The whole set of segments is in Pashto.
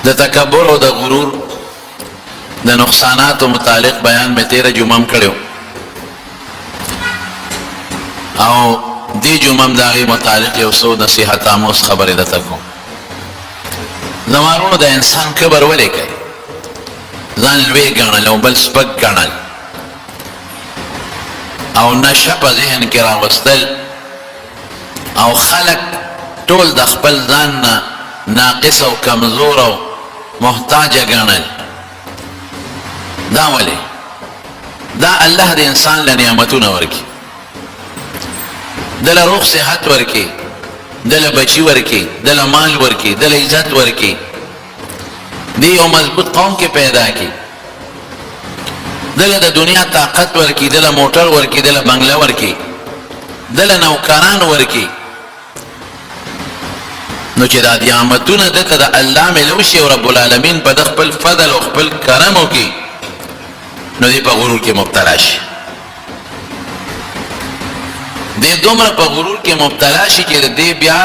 د تکبر او د غرور د نقصانات متعلق بیان میں 13 جمعم کړو او دی جمعم داغي متعلق یو څو نصيحت اموس خبره ده تکو زمارونو د انسان کبر ولې کوي ځان لوی ګڼل او بل سپک ګڼل او نشه په ذهن کې راوستل او خلق ټول د خپل ځان ناقص او کمزور او محتاج ګڼل دا ولې دا الله د انسان له نعمتونو ورکی دل روح صحت ورکی دل بچی ورکی دل مال ورکی دل عزت ورکی دی یو مضبوط قوم کې پیدا کی دل د دنیا طاقت ورکی دل موټر ورکی دل بنگله ورکی دل نوکران ورکی نو چې دا نعمتونه دته د الله ملوشي او رب العالمین په خپل فضل او خپل کرم وکي نو دی په غرور کې مبتلا شي دی دومره په غرور کې مبتلا شي چې دی بیا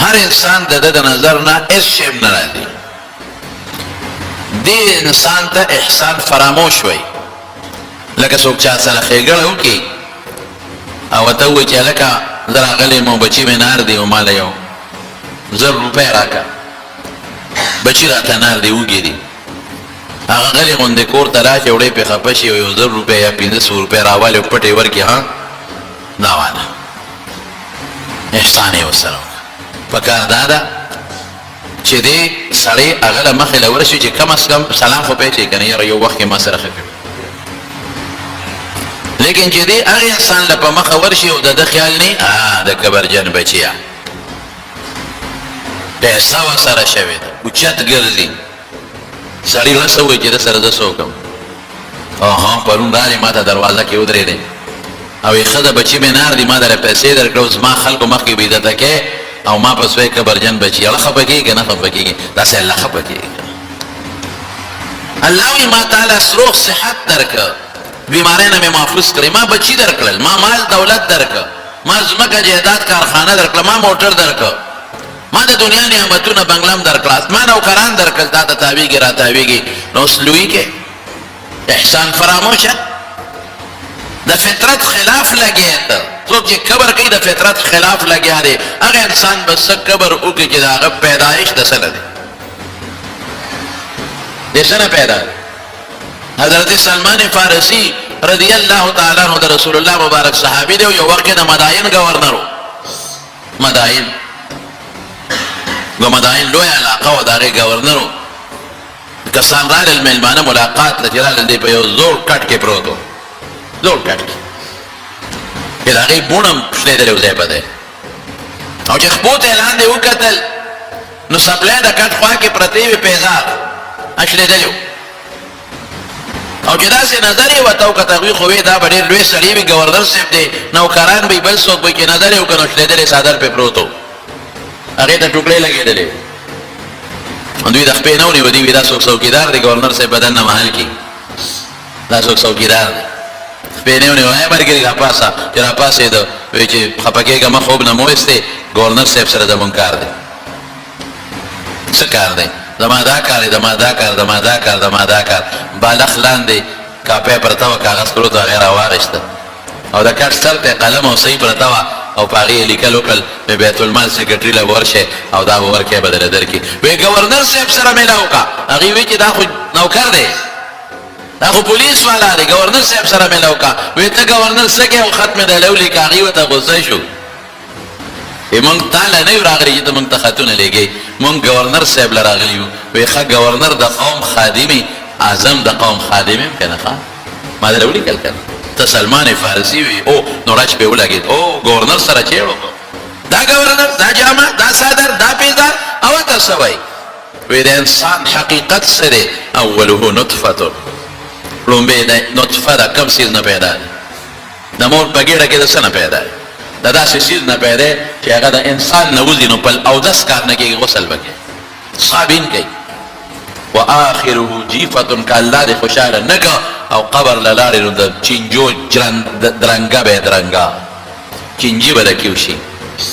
هر انسان د نظر نه هیڅ شی نه راځي دی انسان ته احسان فراموش وي لکه څوک چا سره ښېګړه وکړي او ته ووایي چې هلکه زه راغلی مو بچي مې نار دی او ماله یو 1000 روپۍ راکړه بچي راته نار دی وږي دي هغه غلی غوندې کور ته راشي وړی پې خفه شي او یو 1000 روپۍ یا 1500 روپۍ راوالي او پټې ورکړي ها دا واله احسان یې ورسره وکړه پکار دا ده چې دې سړی هغه له مخې له ورشي چې کم از کم سلام خو پېچي که نه یاره یو وخت کې ما سره ښه کړي لیکن چې دې هغه انسان له په مخه ورشي او د ده خیال نه د کبرجن بچیه پیسه ورسره شوې ده اوچت ګرځي سړی ورسه ووایي چې ده سره زه څه وکړم پرون راغلې ما ته دروازه کې ودرېدې او یې ښځه بچي مې نار دي ما دله پیسې درکړه اوس ما خلکو مخکې به عزته کې او ما په سوی کبرجن بچي اړه خفه کېږي که نه خفه کېږي داسې الله خفه کېږي الله وایي ما تعالی روغ صحت درکړه بیماری نه مې محفوظ کړې ما بچي درکړل ما مال دولت درکړه ما ځمکه جایداد کارخانه درکړه ما موټر درکړه ما د دنیا نعمتونه بنګلم درکړه اسمان او کران درکړل تا ته تاویږي را تاویږي نو اوس لوی کې احسان فراموشه د فطرت خلاف لګیا ته څوک چې کبر کوي د فطرت خلاف لګیا دی هغه انسان به څه کبر وکړي چې د هغه پیدایش د څه نه دی د څه نه پیدا حضرت سلمان فارسی رضی الله تعالی عنہ د رسول الله مبارک صحابي دی یو وخت د مدائن گورنر مدائن لوی علاقه و د هغې ګورنر کسان رالل میلمانه ملاقات له چې رالل دی په یو زوړ کټ کې پروت و زوړ کټ کې چې د هغې بوڼه شلېدلې و ځای په دی او چې خپو ته یې لاندې وکتل نو سپلی د کټ خوا کې پرتې وې پیزار شلېدلې و او چې داسې نظر یې ورته وکته هغوی خو وې دا به ډېر لوی سړي وي ګورنر صاحب دی نوکران به بل څوک به چې نظر یې وکړه نو شلېدلې څادر پې پروت و هغې ته ټوکړې لګېدلې دوی د خپې نه ونیوه دوی وي دا څوک څوکیدار دی ګورنر صاحب بدن نه محل کړي دا څوک څوکیدار دی خپې نه ونیوه ای ملګري راپاسه چې راپاسېده وایي چې خفه کېږه مه خوب نه مو ویستې ګورنر صاحب سره زمونږ کار دی څه کار دی زما دا کار دی زما دا کار زما دا کار زما دا کار بالښت لاندې کاپۍ پرته وه کاغذ پروت و هغې راواغېسته او د کټ سر ته قلم او صحیح پرته وه او په هغې یې لیکل وکړل د بیت المال سیکرټري له ورشئ او دا به ورکړی به درله درکړي وایي ګورنر صاحب سره میله وکړه هغې وایي چې دا خو نوکر دی دا خو پولیس والا دی ګورنر صاحب سره میله وکړه وایي ته ګورنر څه کوې او خط مې درله ولیکه هغې ورته غوسه شو مونږ تا له نه یو راغلي چې ته مونږ ته خطونه لېږئ مونږ ګورنر صاحب له راغلي یو وایي ښه ګورنر د قوم خادمي اعظم د قوم خادم یم که نه ښه ما درله ولیکل که نه ته سلمان فارسی وي او نو رچ پې ولګېد او ګورنر سره چېړ وکړو دا ګورنر دا جامه دا صادر دا پیزار او ته څه وایي وایي د انسان حقیقت څه دی اولهو نطفتو لومبې د نطفه د کم څیز نه پیدا دی د مور په ګېډه کې د څه نه پیدا دی د داسې څیز نه پیدا دی چې هغه د انسان نه وځي نو په اودس کار نه کېږي غسل به کوي صابین کوي وآخره جیفتن که الله دې خوشحاله نه که او قبر له لاړې نو د چینجو درنګه به یې درنګه چینجي به درکې وشي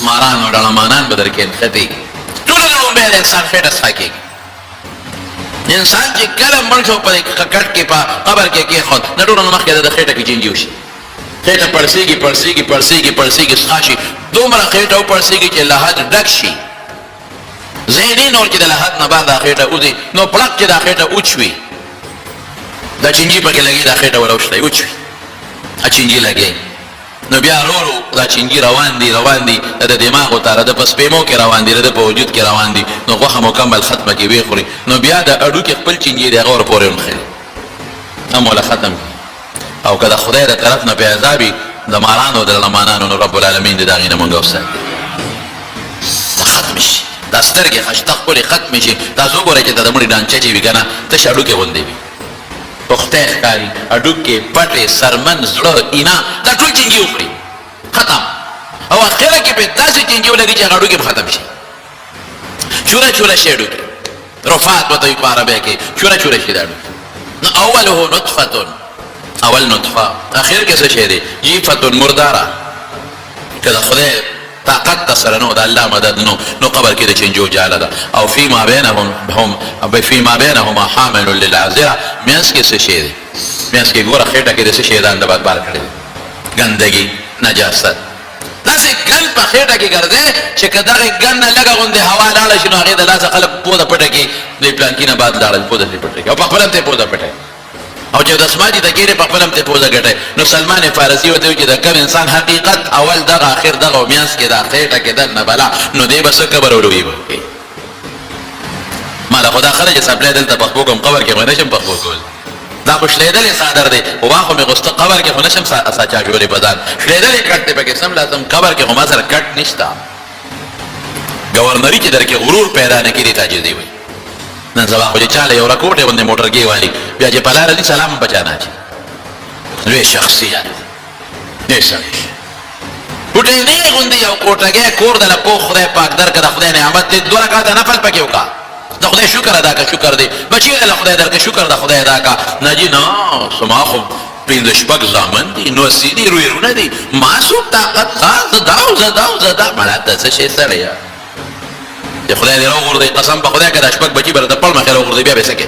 ماران او ډړمانان به درکې نښتي ټولو نه بیا د انسان خېټه څخه کېږي. انسان چې کله مړ شو په کټ کې په قبر کې کېښود د ټولو نه مخکې د خېټه کې چینجي وشي. خېټه پړسېږي پړسېږي پړسېږي پړسېږي څښا شي دومره خېټه وپړسېږي چې لحد ډک شي. ذهني نور چې د لحد نه بعد دا خېټه وځي نو پړق چې دا خېټه وچوي دا چینجي پکې لګي دا خېټه وروشلی وچوي چینجي لګي نو بیا ورو دا چینجي روان دي د دماغو ته د په سپېمو کې روان دي د په وجود کې روان دي نو غوښه مکمل ختمه کې ویې خوري نو بیا د اډوکې خپل چینجي د هغه ورپورې ونښلي هم وله ختم او که د خدای د طرف نه پې عذابي د مارانو د لمانانو نو رب العالمین د هغې نه مونږ وساتي دا ختم شي دا سترګې خشته ښکلې ختمې شي تاسو وګورئ چې د مړي ډانچه چې وي که نه تش اډوکې غوندې وي پختی ښکاري اډوکې پټې سرمن زړه اینا دا ټول چینجي وخوري ختم او اخره کې پې داسې چینجي ولګي چې هغه اډوکې به ختم شي چوره چوره شي اډوکې رفات به ته وي په عربۍ کې چوره چوره شي دا اډوکې نو اوله نطفتون اول نطفه اخر کې څه شی دی جیفتون مرداره که د خدای طاقت د سره نو د الله مدد نو قبر کې د چینجو جاله ده او فیما بینهما حامل للعذره منځ کې څه شی دی منځ کې ګوره خېټه کې د څه شی دان د باد بار کړی دی ګندګي نجاست داسې ګند په خېټه کې ګرځې چې که دغې ګند نه لږه غوندې هوا لاړه شي نو هغې د لاسه خلک پوده پټه کړي د پلانکي نه بعد لاړل پوده ترې پټه کړي او په خپله هم ترې پوده پټه او چې د اسماجي ته کېږي په خپله هم ترې پوزه ګټئ نو سلمان فارسي ورته وایي چې د کم انسان حقیقت اول دغه اخر دغه او منځ کې دا خېټه کې دننه بلا نو دی به څه قبر ولوي به ما له خو دا ښه ده چې څپلی دلته پخپو کوم قبر کې خو نه شم پخپو کول دا خو شلېدلې څادر دی خو ما خو مې غوسته قبر کې خو نه شم ساچا جوړې په ځان شلېدلې کټ دی پکې سم لازم قبر کې خو ما سره کټ نشته ګورنري چې در کې غرور پیدا نه کړي تعجزي وي نن سبا خو چې چاله یو راکوټې باندې موټرګي والي بیا چې په لاره ځي سلام هم بچا نه اچي لوی شخصیت ډېر سړی کوټینۍ غوندې یو کوټګی کور دله پوخ خدای پاک درکړه د خدای نعمت دی 2 رکعته نفل پکې وکړه د خدای شکر ادا که شکر دی بچی دله خدای درکړه شکر د خدای ادا که نه جي نه زما خو 5 زامن دي 9 دي رویرونه دي ما څوک طاقت زه دا مړه ته څه شی سړیه د خدای دې راوغورځوي قسم په خدای که دا شپږ بچي به د پړ مخې راوغورځوي بیا به څه کوې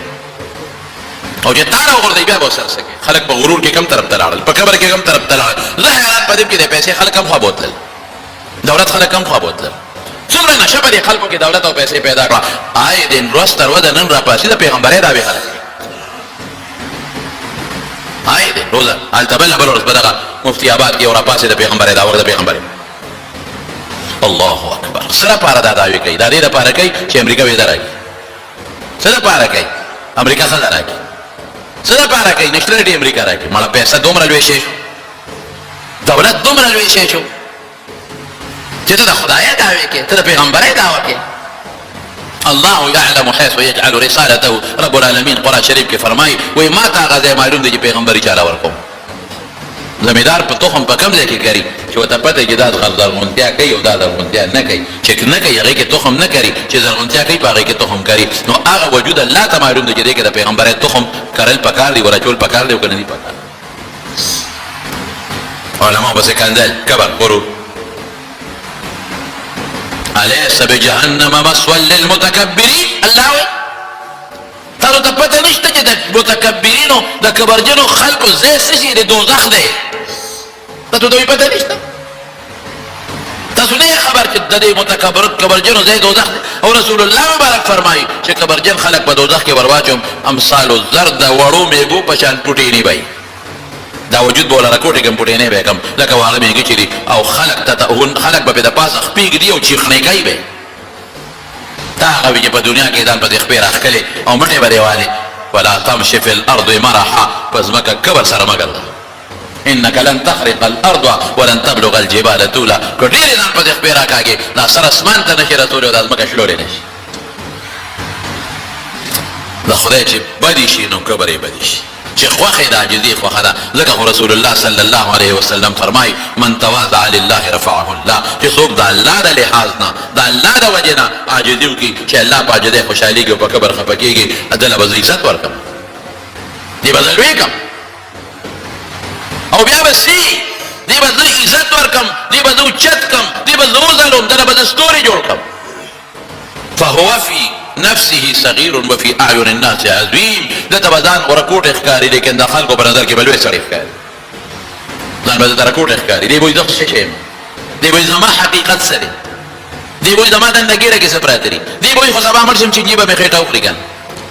او چې تا راوغورځوي بیا به ورسره څه کوې خلک په غرور کې کم طرف ته لاړل په قبر کې کم طرف ته لاړل زه حیران په دې کې د پیسې خلک هم خوا بوتلل دولت خلک هم خوا بوتلل څومره نشه په دې خلکو کې دولت او پیسې پیدا کړه آی دین ورځ تر ورځې نن راپاسي د پیغمبرۍ دعوې خلک آی دین روزه هلته بله ورځ به دغه مفتي آباد کې یو راپاسې د پیغمبرۍ دعوه د پیغمبرۍ الله اکبر څه لپاره دا دعوې کوي دا دې لپاره کوي چې امریکا ویزه راکړي څه لپاره کوي امریکا ښځه راکړي څه لپاره کوي نیشنلټي امریکا راکړي مړه پیسه دومره لوی شی شو دولت دومره لوی شی شو چې ته د خدایه دعوې کوې ته د پیغمبرۍ دعوه کوې الله یعلم حیث یجعل رسالته رب العالمین قرآن شریف کې فرمایي وایي ما ته هغه ځای معلوم دی چې پیغمبري چاله ورکوم زمیدار په تخم په کم ځای کې کري چې ورته پته چې دا زرغونتیا کوي او دا زرغونتیا نه کوي چې نه کوي هغې کې تخم نه کري چې زرغونتیا کوي په هغې کې تخم کري نو هغه وجود الله ته معلوم دی چې دې کې د پیغمبرۍ تخم کرل پکار دی ور اچول پکار دی او که نه دي پکار علماء پسې کندل کبر غرور الیس بجهنم مثوی للمتکبرین الله وایي تاسو ته پته نشته چې د متکبرینو د کبرجنو خلکو ځای څه شي د دوزخ دی تاسو ته پته نشته تاسو نه خبر چې د دې کبرجنو ځای دوزخ دی او رسول الله مبارک فرمایي چې کبرجن خلک په دوزخ کې ورواچوم امثال الزر د وړو میږو په شان پوټینې به دا وجود به ولا راکوټې کم پوټینې به کم لکه واغه میږي چې دي او خلک به د پاسه خپې ږدي او چیخنې کوي به تا هغه وي چې په دنیا کې ځان پسې خپې راښکلې او مټې به دې والې ولا تمشي في الارض مرحا په ځمکه کبر سره مه ګرځه انك لن تخرق الارض ولن تبلغ الجبال طولا که ډېرې ځان پسې خپې راکاږې دا سر اسمان ته نشي رسولی او دا ځمکه شلولی نشي د خدای چې بدي شي نو کبر یې بدي شي چې خوښې د عاجزي خوښه ده ځکه خو رسول الله صلی الله علیه وسلم فرمایي من تواضع لله رفعه الله چې څوک د الله د لحاظ نه د الله د وجې نه عاجزي وکړي چې الله په عاجزۍ خوشحالېږي او په کبر خفه کېږي دله به زه عزت ورکړم دې به زه لوی کړم او بیا به سي دې به زه عزت ورکړم دې به زه اوچت کړم دې به زه وځلوم دله به زه ستوري جوړ کړم فهو في نفسه صغير وفي اعين الناس عظيم. د تبدان ورکوټ اخکاری لیکن د خلکو په نظر کې بلوي سړی اخکاری. ځان به د رکوټ اخکاری دی وای زخ شي دی وای زما حقیقت سره دی وای زما د نګیره کې سپراتري دی وای خو سبا مرشم چې جيبه به خېټه وخوري کنه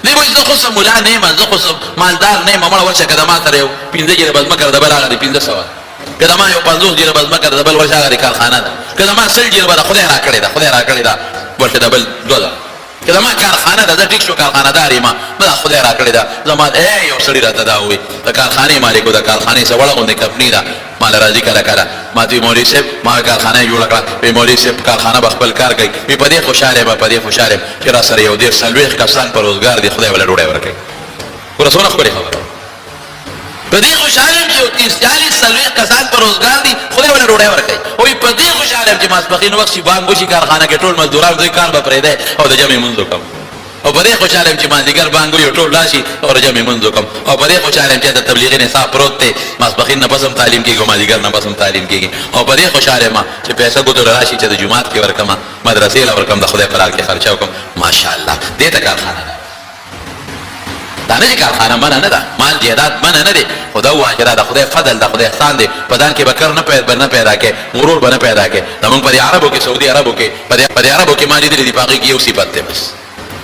دی وای زه خو سم مولا نه ما زه خو سم مالدار نه ما مړ ورشه کده ما سره یو 15 جره بس مکر د بل هغه 1500 کده ما یو 50 جره بس مکر د بل ورشه هغه کارخانه ده کده ما سل جره به خدای را کړی ده خدای را کړی ده ورشه د بل دوه کله ما کارخانه ده ټیک شو کارخانه داري ما خدای را کړی ده زما یو سړی راته دا وي د کارخانه مالکو د کارخانه سره وړاندې کمپنی ده مال راځي کله کله ما دی مولوی صاحب ما کارخانه جوړ کړه په مولوی صاحب کارخانه بخپل کار کوي په دې خوشاله چې را سره یو ډیر سلويخ کسان پر روزګار دي خدای ولا ډوډۍ ورکړي ورسونه خبره په دې خوشاله چې 30 سلويخ کسان پر روزګار دي خدای ولا ډوډۍ ورکړي او په دې خوشاله چې ماسپخین وخت شي بانګ وشي کارخانه کې ټول مزدوران دوی کار به پرې ده او د جمع منځو کوم او په دې خوشاله چې مازیګر بانګ یو ټول راشي او جمع منځو کوم او په دې خوشاله چې د تبلیغي نصاب پروت ته ماسپخین نه پسم تعلیم کېږي مازیګر نه پسم تعلیم کېږي او په دې خوشاله ما چې پیسې ګوتو راشي چې د جمعات کې ورکم مدرسې لا ورکم د خدای په لار کې خرچه وکم ماشاءالله دې ته کارخانه دا نه کارخانه منه نه ده مال جیدات منه نه دي خدا واجره ده خدای فضل ده خدای احسان دي پدان کې بکر نه پیدا کې مرور بنه پیدا کې زمونږ په عربو کې سعودي عربو کې په عربو کې ما دې دي پاګي کې یو صفت ده بس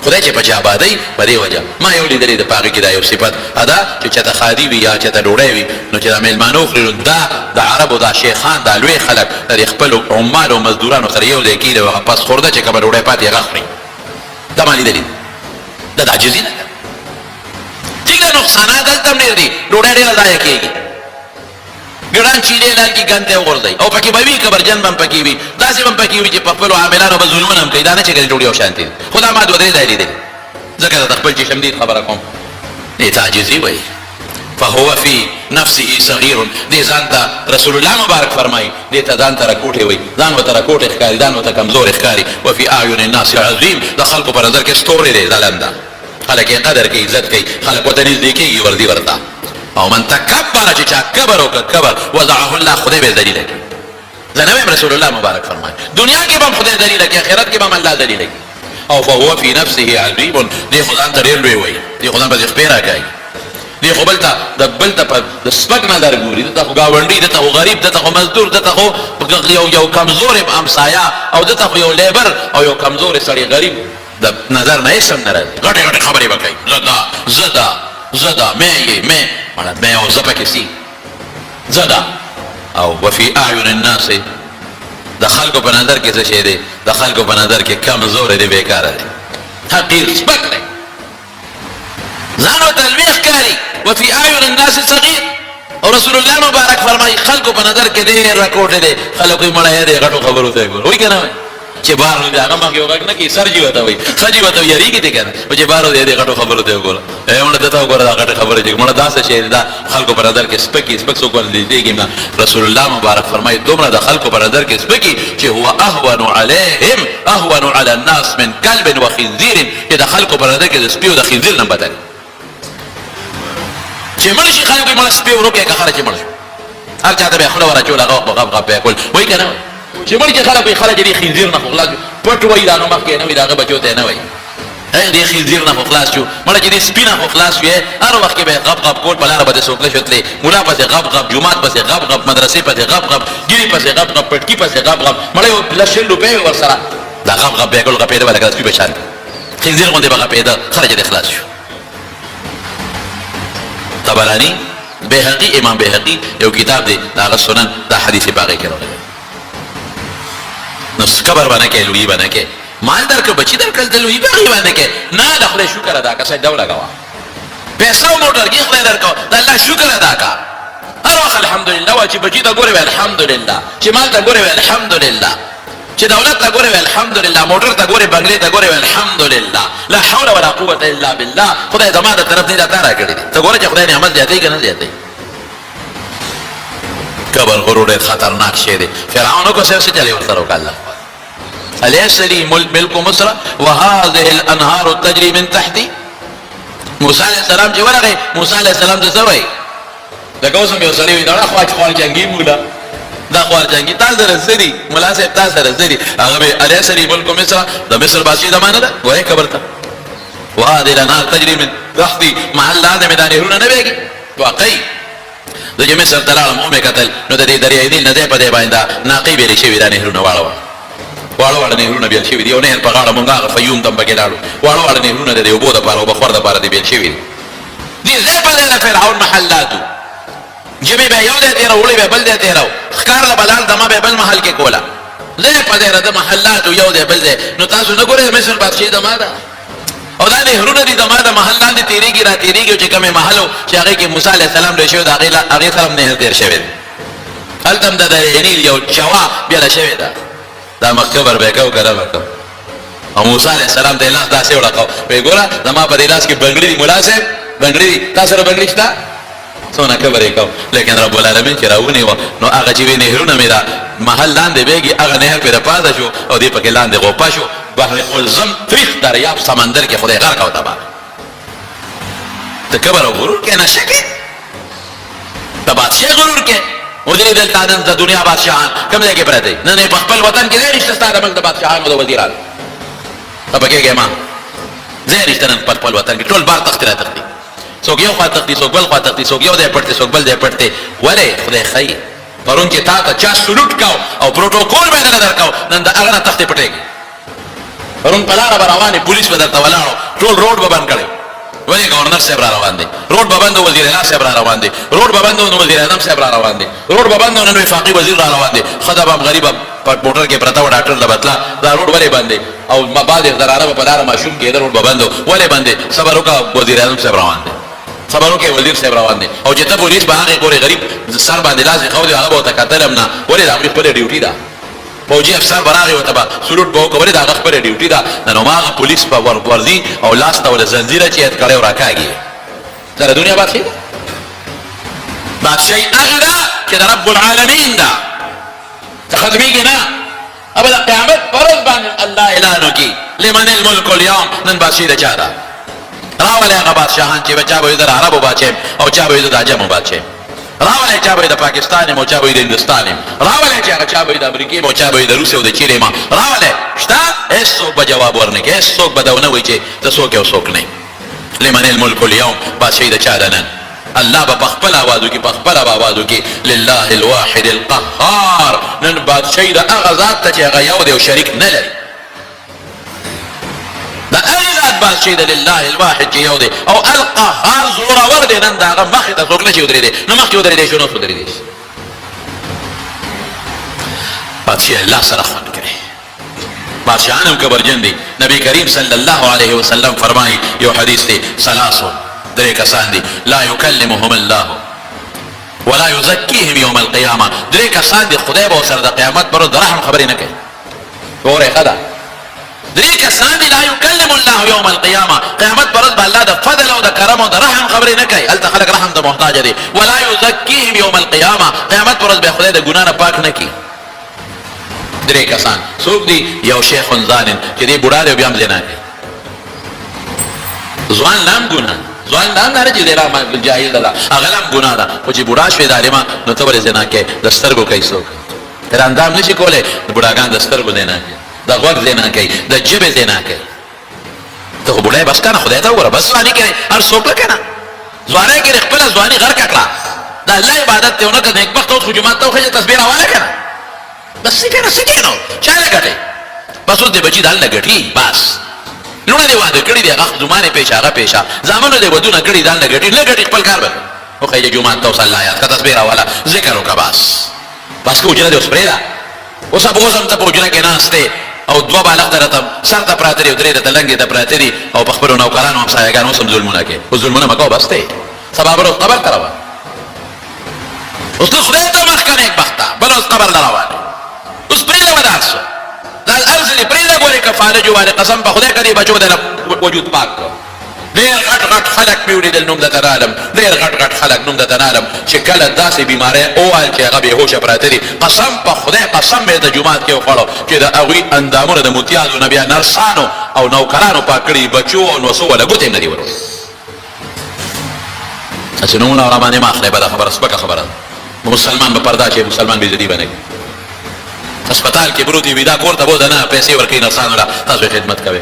خدای چې په آبادی په دې وجه ما یو لیدلې د پاګي کې دا یو صفت ادا چې چته خادي وي یا چته ډوړې وي نو چې د میلمانو خوري دا د عربو دا شیخان دا لوی خلک د خپل عمال او مزدورانو سره یو ځای کې د پاس خورده چې کوم ډوړې پاتې غخري دا ما لیدلې دا عاجزي نه ټیګه نقصانات دلته نه دي ډوړې ډېر ځای کېږي ګران چیلې لال کی ګنته ورځي او پکې به وی کبرجن بم پکې وی داسې بم پکې وی چې په خپل عاملانو به ظلمونه هم کوي دا نه چې ګل جوړي او شانتي خدا ما دوه درې ځای دي ځکه د خپل چې شمدید خبره کوم دې تعجزي وای فهو في نفسه صغير دې ځان ته رسول الله مبارک فرمایي دې ته ځان ته راکوټي وای ځان وته راکوټي ښکاری ځان وته کمزور ښکاری وفي اعين الناس عظيم د خلکو په نظر کې ستوري دی ځلنده خلک یې قدر کوي عزت کوي خلک وته نږدې کېږي وردی ورته او من تکبر چې چا کبر او کبر وضعه الله خدای به ذلیل کوي زنه رسول الله مبارک فرمایي دنیا کې به خدای ذلیل کوي آخرت کې به الله ذلیل کوي او فهو في نفسه عظيم دې خدای ته ډېر لوی وای دې خدای په خبره کوي دې خپلته د بلته په د سپک نه درګوري دته گاونډي دته غریب دته مزدور دته یو کمزور امسایا او دته یو لیبر او یو کمزور سړی غریب د نظر نه سم نه راځي غټه غټه خبرې وکړي زدا مې مړه او زپکه سي زدا او وفي اعين الناس د خلکو په نظر کې څه شي دی د خلکو په نظر کې کمزور دی بیکار دی حقیر سپک دی ځان او تلويخ کاری وفي اعين الناس صغير او رسول الله مبارک فرمایي خلکو په نظر کې ډېر راکوټ دی خلکو یې مړه دی غټو خبرو ته ګور وای کنه چې بارو دې هغه مخ یو غږ نه کی سرجی وته وي خجی وته یریږي دې کنه چې بارو دې غټو خبرو ته ګور ایونه دته ګور دا غټه خبره چې مړه داسه شي دا خلکو پر نظر کې سپک سو کول دیږي نه رسول الله مبارک فرمایي دومره د خلکو پر نظر کې سپکی چې هو اهون عليهم اهون على الناس من كلب وخنزير چې د خلکو پر نظر کې سپیو د خنزیر نه بدل چې مړ شي خلکو مړ سپیو ورکه کخره چې مړ هر چاته به خلک ورچول هغه غب به کول وای کنه چې مړ کې خلک دې خنزیر نه خلاص پټ وای دا نو مخکې نه وي دا بچو ته نه وای دې خنزیر نه خلاص شو مړ چې دې سپینه خلاص وي هر وخت کې به غب کول بلاره بده سوکله شتلې مولا پسې غب جمعات پسې غب مدرسې پسې غب ګيري پسې غب پټکی پسې غب مړ یو لشل روپے ور سره دا غب به کول غپې ده ولکه سپي بشان خنزیر غونډه به غپې ده خرج دې خلاص شو طبرانی بهقي امام بهقي یو کتاب دی دا سنن دا حدیث باغی کې راغلی نو قبر باندې کې لوی باندې کې مال درک بچی درک د لوی باندې کې نه د خدای شکر ادا کا سجده ولګوا پیسې او موټر کې خدای درکو د الله شکر ادا کا هر وخت الحمدلله او چې بچی ته ګوره الحمدلله چې مال ته ګوره الحمدلله چې دولت ته ګوره الحمدلله موټر ته ګوره بنگلې ته ګوره الحمدلله لا حول ولا قوه الا بالله خدای زماده طرف نه راته راکړي ته ګوره چې خدای نعمت زیاتې کنه زیاتې کبر غرور خطرناک شی دی فرعون کو څه چلی ورسره وکړه الیس لی ملک مصر وهذه الانهار تجري من تحتي موسی علیہ السلام چې ورغه موسی علیہ السلام ته سوي دا کوم یو سړی دا خواج جنگي مولا دا خوار جنگی تاسو سره زری ملا صاحب تاسو سره زری هغه به علی سری ملک مصر د مصر بادشاہ زمانه ده وای خبر ته وهذه الانهار تجري من تحتي محل هذا ميدان نهرونه نه بیږي واقعي د مصر تلالم اومه قتل نو د دې دریای دی نه ده په دې باندې ناقي به شي ویدان نهرونه واړه نهرونه بیل شي دی او نه په غاړه مونږه فیوم تم بګی لاړو واړه نهرونه د یو بوده پاره او بخور د پاره دی بیل شي دي زي په دې فرعون محلاتو جبه به یو دې تیرو وړي به بل دې تیرو خکار له بلال دمه به بل محل کې کولا زه په دې رده محلاتو یو دې بل دې نو تاسو نه ګورئ مصر بادشاہ دمه ده او دا نهرونه دي دمه ده محلان دي تیریږي را تیریږي چې کومه محلو چې هغه کې موسی عليه السلام له شو دا هغه طرف نه تیر شوی هلتم د نیل یو جواب بیا له شوی دا مخبر به کو کړه وکړه او موسی عليه السلام د لاس داسې وړاو وی ګوره زما په لاس کې بنگړي دي مناسب بنگړي تاسو سره بنگړي شته څونه خبرې کو لیکن رب العالمین چې راونی و نو هغه چې نهرونه میرا محل لاندې بیږي هغه نهر پر پاده شو او دې پکې لاندې غوپا شو بحر الزم تریخ دریاب سمندر کې خدای غرق او تبا ته کبر او غرور کې نشه کې ته بادشاہ غرور کې او دې دلته د دنیا بادشاہان کوم ځای کې پراته نه په خپل وطن کې نشته ستاره موږ د بادشاہانو د وزیرانو ته پکې ما زه نشته په خپل وطن کې ټول بار تخت را تختی څوک یو خوا تختی څوک بل خوا تختی څوک یو دی پټته څوک بل دی پټته وله خدای خیر پرون چې تا ته چا سلوټ کاو او پروتوکول به نه درکاو نن دا هغه تخته پټېږي پرون پلاره روانه پولیس به درته ولاړو ټول روډ به بند کړي ولی گورنر صاحب را روان دي روډ به بند وزیر اعلی صاحب را روان دي روډ به بند وزیر اعظم صاحب را روان دي روډ به بند نو وفاقي وزیر را روان دي خدابم غریب په موټر کې پرتا و ډاکټر لبتلا دا روډ ولې باندې او ما بعد دراره په لار ماشوم کې دا روډ به بند ولې باندې صبر وکړه وزیر اعظم صاحب روان دي صبر وکړه وزیر صاحب روان دي او چې ته پولیس به هغه ګوري غریب سر باندې لاس خو دې هغه ته کتلم نه ولې دا خپل ډیوټي ده فوجي افسر براغي وتبا سلوټ به کوي دا خپل ډیوټي ده نو ما پولیس په ورورځي او لاس ته ول زنجیره چې ات کړو راکاږي تر دنیا باندې بادشاہ هغه چې رب العالمین ده تخدميږي نه ابدا قیامت پرز باندې الله اعلان وکي لمن الملك اليوم نن بادشاہ ده چا ده راولې هغه بادشاہان چې بچا به در عربو بادشاہ او چا به د عجمو بادشاہ راولې چا به د پاکستان او چا به د هندستان راولې چا به د امریکا او چا به د روسیا او د چین ما راولې شتا هیڅوک به جواب ورنکړي هیڅوک به دا نه وایي چې تاسو کې اوسوک نه لمن الملك اليوم بادشاہ ده چا ده نن الله په خپل आवाजو کې په خپل आवाजو کې لله الواحد القهار نن بادشاہ ده هغه ذات ته چې هغه یو دی او شریک نه لري دا اغاد بادشاہ ده لله الواحد چې یو دی او القهار زورا ور دی نن دا هغه مخ ته څوک نشي ودرې دي نو مخ کې ودرې دي شنو ودرې دي بادشاہ الله سره خوان کوي بادشاہانم کبرجن دي نبی کریم صلی الله علیه وسلم فرمایي یو حدیث دی ثلاثه درې کسان دي لا يكلمهم الله ولا يزكيهم يوم القيامه درې کسان دي خدای به سره د قیامت پر د رحم خبرې نه کوي ګوره خدا درې کسان دي لا يكلم الله يوم القيامه قیامت پر د الله د فضل او د کرم او د رحم خبرې نه کوي ال خلق رحم ته محتاج دي ولا يزكيهم يوم القيامه قیامت پر د خدای د ګنا نه پاک نه کوي درې کسان څوک دي یو شیخ ظالم چې دې بوډا دی بیا هم زنا کوي ځوان نام ګنا ځوان نام نه چې دې را جاهل ده هغه هم ګنا ده او چې بوډا شوی ظالما نو ته ولې زنا کوي د سترګو کوي څوک تر اندام نشي کولای د بوډاګان د سترګو زنا کوي د غوږ زنا کوي د جبه زنا کوي ته بوډای بس کنه خدای ته وره بس ځواني کوي هر څوک کنه ځواني کې خپل ځواني غر کړه د الله عبادت ته ونه نیک وخت او جمعه ته خو تصویر حواله کنه بس سکینو چاله کټي بس دې بچی دال نه کټي بس لونه دی واده کړی دی هغه زمانه پیښه پیښه زمانه دی ودونه کړی دال نه کټي نه کټي خپل کار به او خیجه جمعه ته صلی الله علیه تصویر حواله ذکر وکړه بس کو جنا دې اوس پرېدا اوس په اوسم ته پوجنه کې ناشته او دوا بالغ درته سر ته پراته دی درې ته لنګې ته پراته دی او په خبرو نوکرانو هم سایهګانو سم ظلمونه کوي او ظلمونه مکو بس ته سبب ورو خبر کراوه اوس ته خدای ته مخ کنه یک بخته بل اوس خبر دراوه اوس پرېدا وداسو دا الارض دې پرېدا ګوري کفاله جواره قسم په خدای کړي بچو د وجود پاک ډېر غټ خلک پیوړي د نوم د تنالم ډېر غټ خلک نوم د تنالم چې کله داسې بیماری اوال چې هغه بهوش پراته دي قسم په خدای قسم به د جمعات کې وخړو چې د هغوی اندامونه د متیازو نه بیا نرسانو او نوکرانو پاک کړي بچو او نوسو ولا ګوتې نه دي ورو چې نومونه را باندې ما اخلي بده خبره سپکه خبره مسلمان به پردا چې مسلمان به عزتی بنه. هسپتال کې بروتي ودا کور ته بوده نه پیسې ورکړي نرسان ولا تاسو خدمت کوي.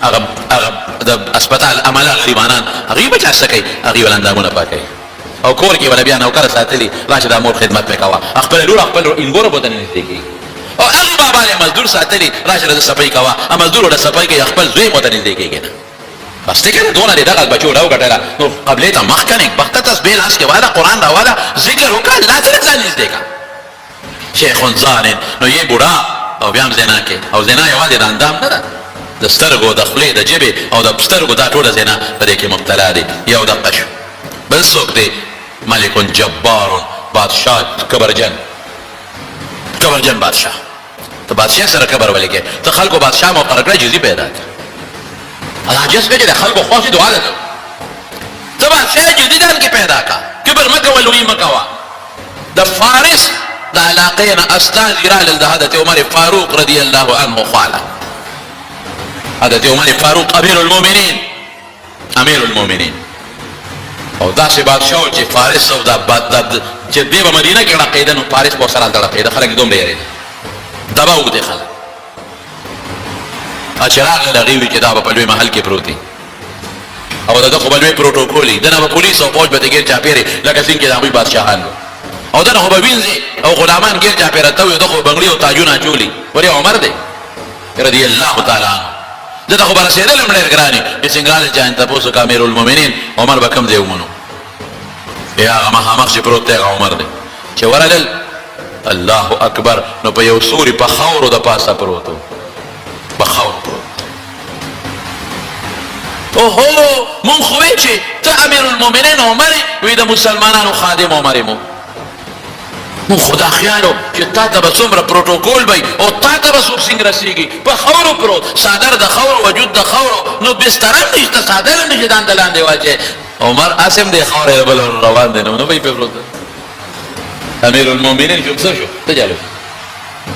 هغه د هسپتال عمله غریبانان هغه به چا سکی هغه ولندامونه پاکي او کور کې ولا بیا نوکر ساتلی راشه د امور خدمت وکوا خپل لور خپل انګور بوده نه دیږي او هغه بابا له مزدور ساتلی راشه د صفای کوا مزدور د صفای کې خپل زوی بوده نه دیږي نه بس ته کنه دونه دغه بچو راو غټلا نو قبله ته مخ کنه وخت تسبیح اس کې والا قران را والا ذکر وکړه لا ته ځان نږدې شیخ ظالم نو یې بوډا او بیا زنا کې او زنا یوازې د اندام نه ده د سترګو د خولې د جبې او د سترګو دا ټوله زنا په دې کې مبتلا دي یو دقه شو بل څوک دی ملک جبار بادشاہ کبرجن بادشاہ ته بادشاہ سره کبر ولې کې ته خلکو بادشاہ مقرر کړی جزي پیدا کړ العجز کې د خلکو خوښي دعا ده ته بادشاہ جزي دان کې پیدا کا کبر مکه ولوی مکوا د فارس د علاقین استاذ رال د حضرت عمر فاروق رضی الله عنه قال حضرت عمر فاروق امیر المؤمنین او دا سه بادشاہ چې فارس او د بغداد چې دیو مدینه کې راقیده نو فارس په سره راقیده خلک دوم لري دبا وګړي خلک اچراغ لغوي چې دا په لوی محل کې پروتي او دا خو بلوي پروتوکولي دنه په پولیس او فوج به دګیر چاپیره لکه څنګه دا وی بادشاہان او دنه خو به وینځي او غلامان ګیر چاپیره ته یو دغه بنگړي او تاجونه چولي وری عمر دی رضی الله تعالی عنہ دغه خو بر سیدل مړ ګرانی چې څنګه ځان تاسو کا امیر المؤمنین عمر بکم دی ومنو یا ما مخ چې پروت دی عمر دی چې ورادل الله اکبر نو په یو سوري په خاورو د پاسه پروتو په خاورو اوهو مون خوې چې ته امیر المؤمنین عمر وي د مسلمانانو خادم عمر مو مون خدا خیالو چې تا ته به څومره پروتوکول وي او تا ته به څوک څنګه رسیږي په خاورو پروت صادر د خاورو وجود د خاورو نو بستر نشته صادر نشي دان دلاندې واچي عمر اسم دی خاورې بل روان دي نو به پروت امیر المؤمنین شو تجالو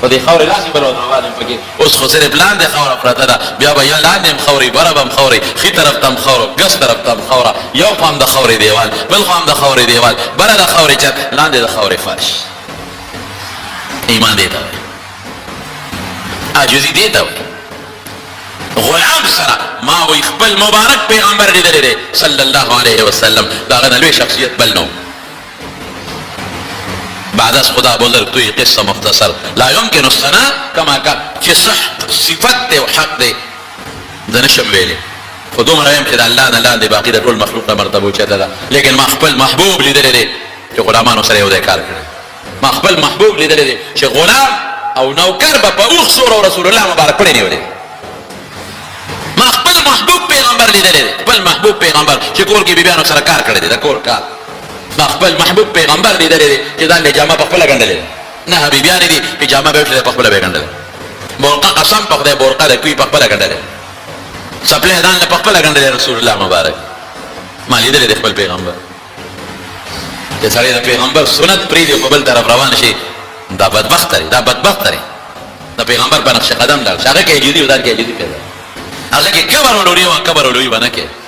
په دې خاورې لاسي بل روان پکې اوس خو سره پلان دی خاور پراته ده بیا به یا لاندې خاورې برابم خاورې خي طرف تم خاور ګس طرف تم خاور یو قام د خاورې دیوال بل قام د خاورې دیوال بل د خاورې چت لاندې د خاورې فرش ایمان دیتا وي عاجزي دیتا وي غلام سره ما وي خپل مبارک پیغمبر لیدلی دی صلی الله علیه وسلم دا غنه لوی شخصیت بل نو بعد از خدا بزرگ توی قصه مختصر لا يمكن الثناء كما كان چې صح صفت دی او حق دی د نشم ویلې خو دومره یم چې د الله نه لاندې باقي د ټول مخلوق ته مرتبه اوچته ده لیکن ما خپل محبوب لیدلی دی چې غلامانو سره یو ځای کار کړی ما خپل محبوب لیدلی دی چې غلام او نوکر به په اوښ سور او رسول الله مبارک پړې نیولې ما خپل محبوب پیغمبر لیدلی دی خپل محبوب پیغمبر چې کور کې بیبیانو سره کار کړی دی د کور کار ما خپل محبوب پیغمبر لیدلی دی چې دا جامه په خپله ګنډلې نه حبیبیانې دي چې جامه به یې په خپله به یې ګنډلې برقه قسم په خدای برقه د کوي په خپله ګنډلې څپلۍ ځان له په خپله ګنډلې رسول الله مبارک ما لیدلی دی خپل پیغمبر چې سړی د پیغمبر سنت پرېږدي په بل طرف روان شي دا بدبخته دی دا بدبخته دی د پیغمبر په نقش قدم لاړ شي هغه کې عجیزي او دا کې عجیزي پیدا هغه کې کبر ولوري او کبر ولوري به نه کې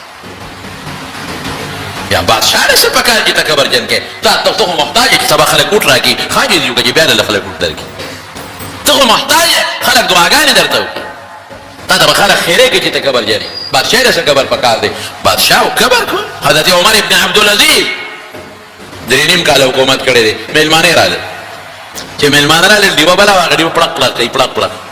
یا بادشاہ نے سے پکار کی تکبر جن کے تا تو محتاج ہے سبا خلق اٹھ رہا کی خاجی دیو کہ جی بیان اللہ خلق اٹھ در کی تو محتاج ہے خلق دعاگانے درتا ہو تا تا خلق خیرے کی تکبر جنی بادشاہ نے سے کبر پکار دے بادشاہ کبر کو حضرت عمر ابن عبدالعزیز درینیم کالا حکومت کرے دے ملمانے را دے چه ملمان را لے دیو بلا واقع دیو پڑک پڑک کئی پڑک پڑک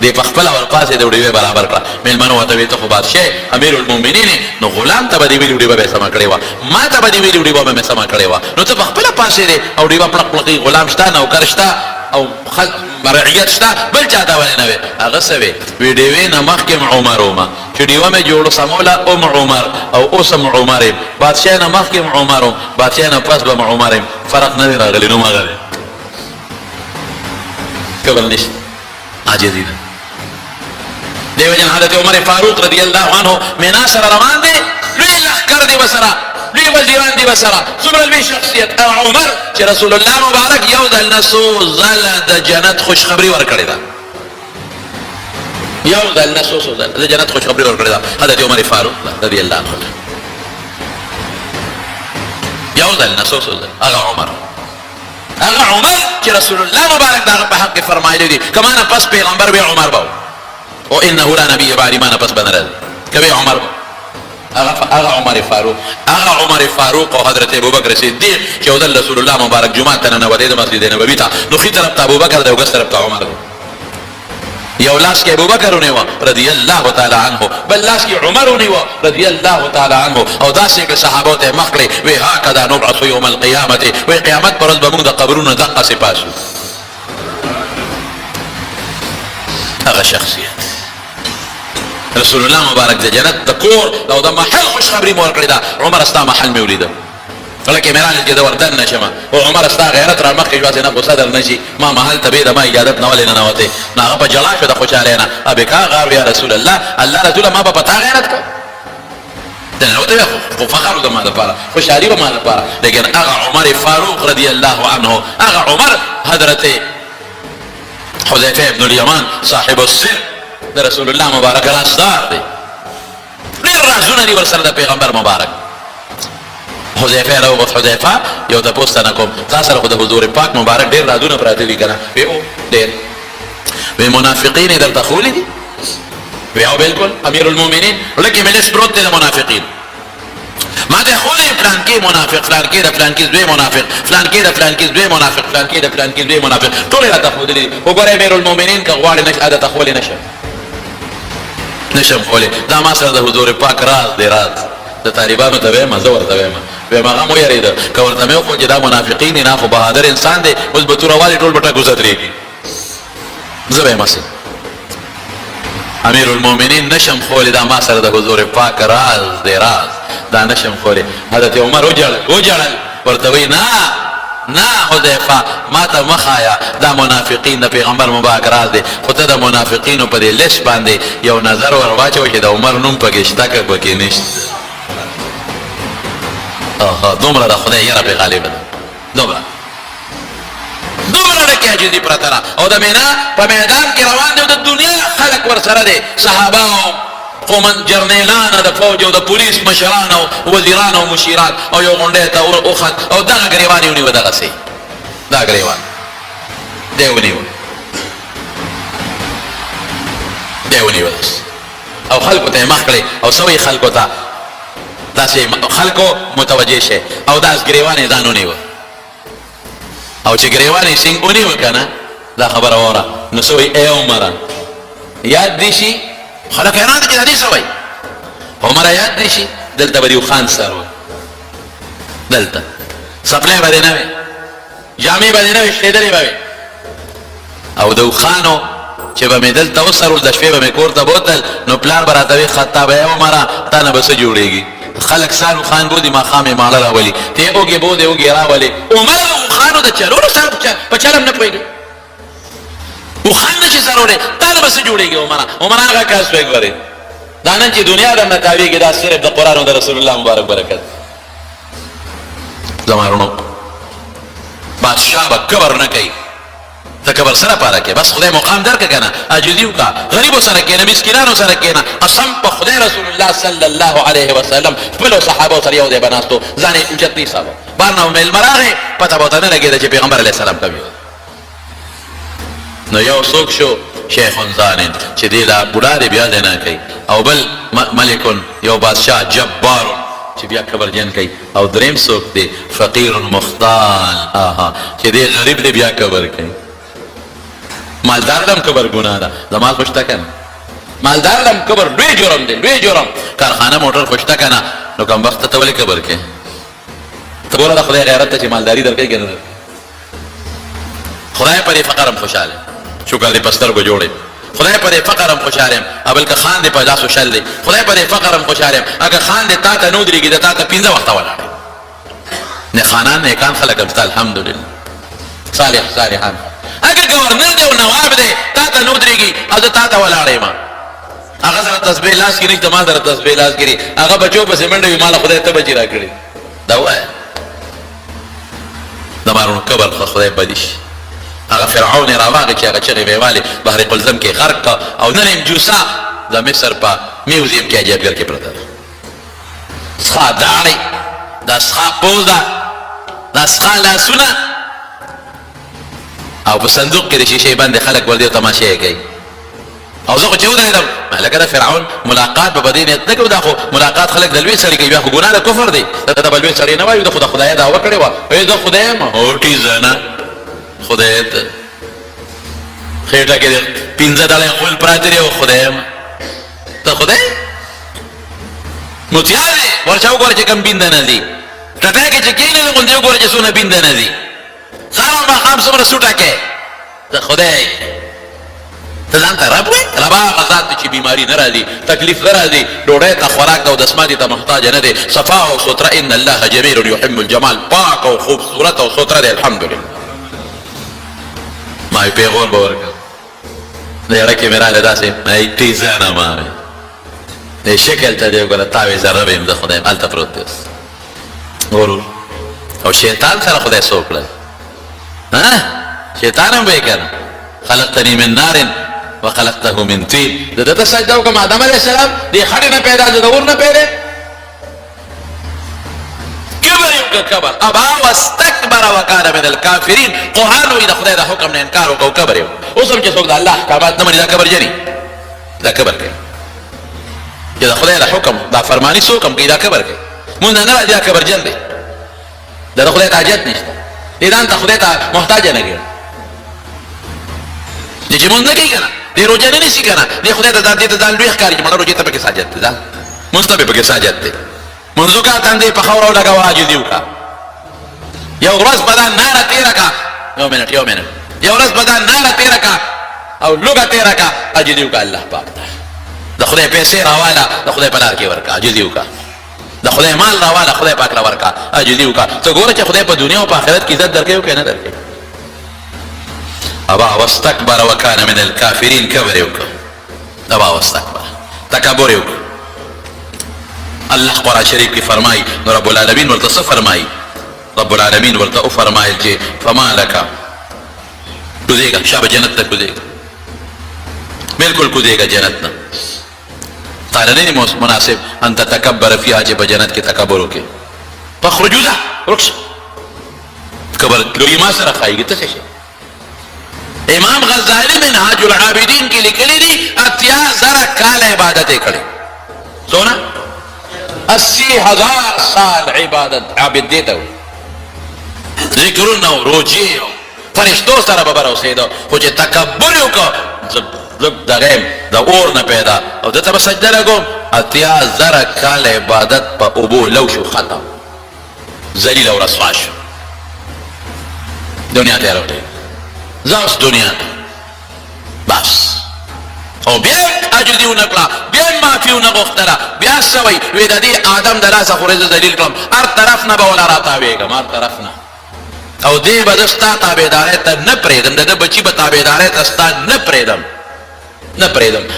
دی پخپل اور پاسه دی وړي برابر کړه مېلمنو وته وی ته خو بادشاہ امیر المؤمنین نو غلام ته دی ویلي وړي به سما کړي وا ما ته دی ویلي وړي به سما کړي وا نو ته پخپل پاسه دی او دی پړق پړقي غلام شتا نو کرشتا او مرعیت شتا بل چاته ولې نه وي هغه سوي وی دی وی نه محکم عمروما چې دیو مې جوړ سمولا عمر او اوسم عمر بادشاہ نه محکم عمر بادشاہ نه پس به عمر فرق نه راغلی نو ماغه کبل نشته عاجزی دیو جن حضرت عمر فاروق رضی اللہ عنہ مینا سر روان دے لوی لخکر دی بسرا لوی وزیران دی بسرا سمر لوی شخصیت عمر چی رسول اللہ مبارک یو دل نسو زل دا جنت خوش خبری ورکڑی دا یو دل نسو زل دا جنت خوش خبری ورکڑی دا حضرت عمر فاروق رضی اللہ عنہ یو دل نسو زل اغا عمر هغه عمر چې رسول الله مبارک دغه په حق کې فرمایلی دي کما نه پس پیغمبر به عمر باو او انه لا نبی بعد ما نه پس بنرد کبه عمر هغه عمر فاروق او حضرت ابوبکر صدیق چې ودل رسول الله مبارک جمعه ته نه ودی د مسجد نبوي ته نو خې طرف ته ابوبکر دی او ګس طرف ته عمر دی یو لاس کې ابوبکر ونیو رضی الله تعالی عنه بل لاس کې عمر ونیو رضی الله تعالی عنه او داسې کې صحابه ته مخکړي وی هکذا نبعث یوم القیامه وی قیامت پر ورځ به موږ د قبرونو دقه سپاسو هغه شخصیت رسول الله مبارک د جنت د کور او د محل خوش خبري مور کړی دا عمر استا محل مې ولیده ولکه میران کې د وردن نشم او عمر استا غیرت را مخ کې جواسه نه صدر نشي ما محل ته به د ما اجازه نه ولې نه وته هغه په جلا شو د خوشاله نه ابي کا غار یا رسول الله رسول ما په پتا غیرت کا دا وته خو فخر د ما لپاره خوشالي به ما لپاره لیکن هغه عمر فاروق رضی الله عنه هغه عمر حضرت حذیفه ابن الیمان صاحب السر د رسول الله مبارک رازدار دی ډیر رازونه دي ورسره د پیغمبر مبارک حذیفه راوغوښت حذیفه یو تپوس نه کوم تاسو سره خو د حضور پاک مبارک ډیر رازونه پراته دي کنه وی او ډیر وی منافقین درته خولي دي وی او بالکل امیر المؤمنین ولکه ملس پروت د منافقین ما ته خولي پلان کې منافق فلان کې د فلان کې دوی منافق فلان کې د فلان کې دوی منافق فلان کې د فلان کې دوی منافق ټول راته خولي وګوره امیر المؤمنین که غواړي نشه عادت خولي نشم خولي دا ما سره د حضور پاک راز دی راز د طالبانو ته وایم زه ورته وایم وایم هغه مو یریده که ورته مې وکړو چې دا منافقین نه خو بهادر انسان دی اوس به توروالي ټول به ټکو سترېږي زه به یې امیر المؤمنین نشم خولی دا ما سره د حضور پاک راز دی راز دا نشم خولی حضرت عمر وجړل ورته وی نه حذیفه ما ته مخایا دا منافقین د پیغمبر مبارک راز دی خو ته د منافقینو په دې لیست باندې یو نظر ور واچوه چې د عمر نوم پکې شته که پکې نشته دومره د خدای یره پې غالبه ده دومره ډکې عاجزي پرته ده او د مینا په میدان کې روان دی او د دنیا خلک ورسره دی صحابه قومن جرنیلان د فوج او د پولیس مشران او وزیران او مشیران او یو غونډه ته اوخت او دغه ګریوان یې ونیو دغسې دا ګریوان دی ونیو او خلکو ته یې مخ کړی او څه وایي خلکو ته داسې خلکو متوجه شي او داس ګریوان یې ځان ونیوه او چې ګریوان یې سینګ ونیوه که نه دا خبره واوره نو څه وایي ای عمره یاد دې شي خلک حیران دي چې دا دې څه وایي عمره یاد دې شي دلته به د یو خان سر و دلته څپلۍ به دې نه وې جامې به دې نه وې شلېدلې به وې او د خانو چې به مې دلته وسرول د شپې به مې کور ته بوتل نو پلار به راته وي خطا به یې عمره تا نه به څه جوړېږي خلک سالو خان بودي ماښام یې ماړه راولي ته یې اوږې بودې اوږې راولي عمر د خانو د چلولو سره په چلم نه پوهېږي وخان نشي سرولې تا نه به څه جوړېږي عمره هغه کس وی ګورې دا نن چې دنیا درنه تاوېږي دا صرف د قرآن او د رسول الله مبارک برکت زما وروڼو بادشاه به کبر نه کوي ته کبر سره پاره کې بس خدای مقام درکړه کنه عاجزي وکړه غریبو سره کښېنه مسکینانو سره کښېنه قسم په خدای رسول الله صلی الله علیه وسلم خپلو صحابو سره یو ځای به ناست و ځان یې اوچت نه حسابه بهر نه میلمه راغی پته به ورته نه لګېده چې پیغمبر علیه السلام کوي نو یو څوک شو شیخ ظالم چې دې دا بوډا دی بیا دی نه کوي او بل ملکن یو بادشاه جبار چې بیا کبرجن کوي او دریم څوک دی فقیر مختال چې دې غریب دی بیا کبر کوي مالدار لم کبر ګناه ده زمال خوشته کنه مالدار لم کبر لوی جرم دی لوی جرم کارخانه موټر خوشته کنه نو کم وخت ته ولې کبر کوي ته ګوره د خدای غیرت ته چې مالداري درکوي که نه خدای په دې فقر هم خوشحاله شکر دې په سترګو جوړې خدای په دې فقر هم خوشحاله یم بل که خان دې په داسو شل دی خدای په دې فقر هم خوشحاله یم اګه خان دې تا ته نه ودرېږي د تا ته پنځه وخته ولاړې نه خانان نیکان خلک هم شته الحمدلله صالحان اګه گورنر دی او نواب دی تا ته نه ودرېږي او زه تا ته ولاړ یم هغه سره تسبیح لاس کې نشته ما سره تسبیح لاس کې هغه بچو پسې منډه وي ماله خدای ته بچي را کړي دا ووایه د مارونو کبر خدای بدي شي هغه فرعون یې راواغې چې هغه چغې به یې والې بحر قلزم کې غرق که او نن یې جوسه د مصر په میوزیم کې عجایبګر کې پرته ده سخا داړې دا سخا پوزه دا سخا لاسونه او په صندوق کې د شیشې باندې خلک ور دي تماشې کوي او زه خو چې ودرېدم لکه د فرعون ملاقات په بدې نیت نه کوو دا خو ملاقات خلک د لوی سړي کوي بیا خو ګناه د کفر دی دا به لوی سړي نه وایي د خدای دعوه کړې وه وایي زه خدای یم هوټي زه نه خدای ته خېټه کې پنځه ډالۍ غول پراته دي او خدای یم ته خدای متیار دی ورچا وګوره چې کم بینده نه دي ټټای کې چې کېنې دی غوندې وګوره چې څونه بینده نه دي سهار ماښام څومره سوټه کې ته خدای ته ځان ته رب وایي رب هغه ذات دی چې بیماري نه راځي تکلیف نه راځي ډوډۍ ته خوراک ته او دسماتي ته محتاجه نه دی صفا او ستره ان الله جمیل یحب الجمال پاک او خوبصورت او ستره دی الحمدلله ما یې پیغور به ورکړ د یړه کې مې راغلی داسې ما ټیزه نه ما د شکل ته دی وګوره تا وې زه رب یم د خدای یم هلته پروت دی اوس غرور او شیطان سره خدای څه وکړل شیطان هم به یې کنه خلقتني من نار وخلقته من طين د ده سجده وکړم آدم علیه السلام دې خټې نه پیدا د اور نه پیدا کبر یو کبر ابا واستكبر وكان من الكافرين قرآن وی د خدای د حکم نه انکار وکړو کبر یو اوس هم چې څوک د الله احکامات نه مني دا کبر جني دا کبر کوي چې د خدای د حکم دا فرمانی څوک هم کوي دا کبر کوي مونږ نه راځي دا کبر جن دی دا د خدای ته حاجت نشته دې ځان ته خدای ته محتاج نه ګڼي چې مونږ نه کوي کنه دې روزه نه نیسي کنه دې خدای ته دې ته ځان لوی ښکاري چې مړه روزه ته پکې ساجت دی ځان مونږ ته پکې ساجت دی منځو کا تاندې په خاورو لګوا عاجزي وکړه یو ورځ بدن ناره تېره کا یو منټ یو ورځ بدن ناره تېره کا او لوګه تېره کا عاجزي وکړه الله پاک ته د خدای پیسې راواله د خدای په لار کې ورکړه عاجزي وکړه د خدای مال راواله خدای پاک لا ورکړه عاجزي وکړه ته ګوره چې خدای په دنیا او په آخرت کې عزت درکوي که نه درکوي ابا واستكبر وكان من الكافرين کبر یې وکړه ابا واستكبر تکبر یې وکړه الله قرآن شریف کی فرمائی نو رب العالمین ورته څه فرمائی رب العالمین ورته فرمایل چې فما لك کوزیږه شابه جنت ته کوزیږه بالکل کوزیږه جنت نه قال نه مناسب ان تتکبر فيها چې په جنت کې تکبر وکړي فخرجوا ذا رخص کبر لوی ما سره خایږي ته څه امام غزالی منهاج العابدین کې لیکلي دي 80,000 کال عبادت یې کړې سونا 80,000 سال عبادت عابد دیتا ہو ذکرون و روجی و فرشتو سر ببر اوسیدو خو چه تکبر یو که زب دا غیم دا اور نا پیدا او دتا با سجده لگوم 80,000 کال عبادت پا ابو لوشو ختم زلیل و رسواش دنیا تیرو تی زاوس دنیا تا بس او بیا عجزی ونکلا بیا معافی ونغفتلا بیا سوی وی دا دی آدم دلاسا خورز دلیل کلم ار طرف نا بولا را تابیگم ار طرف نا او دی بدستا تابیداریتا نپریدم دا بچی با تابیداریتا ستا نپریدم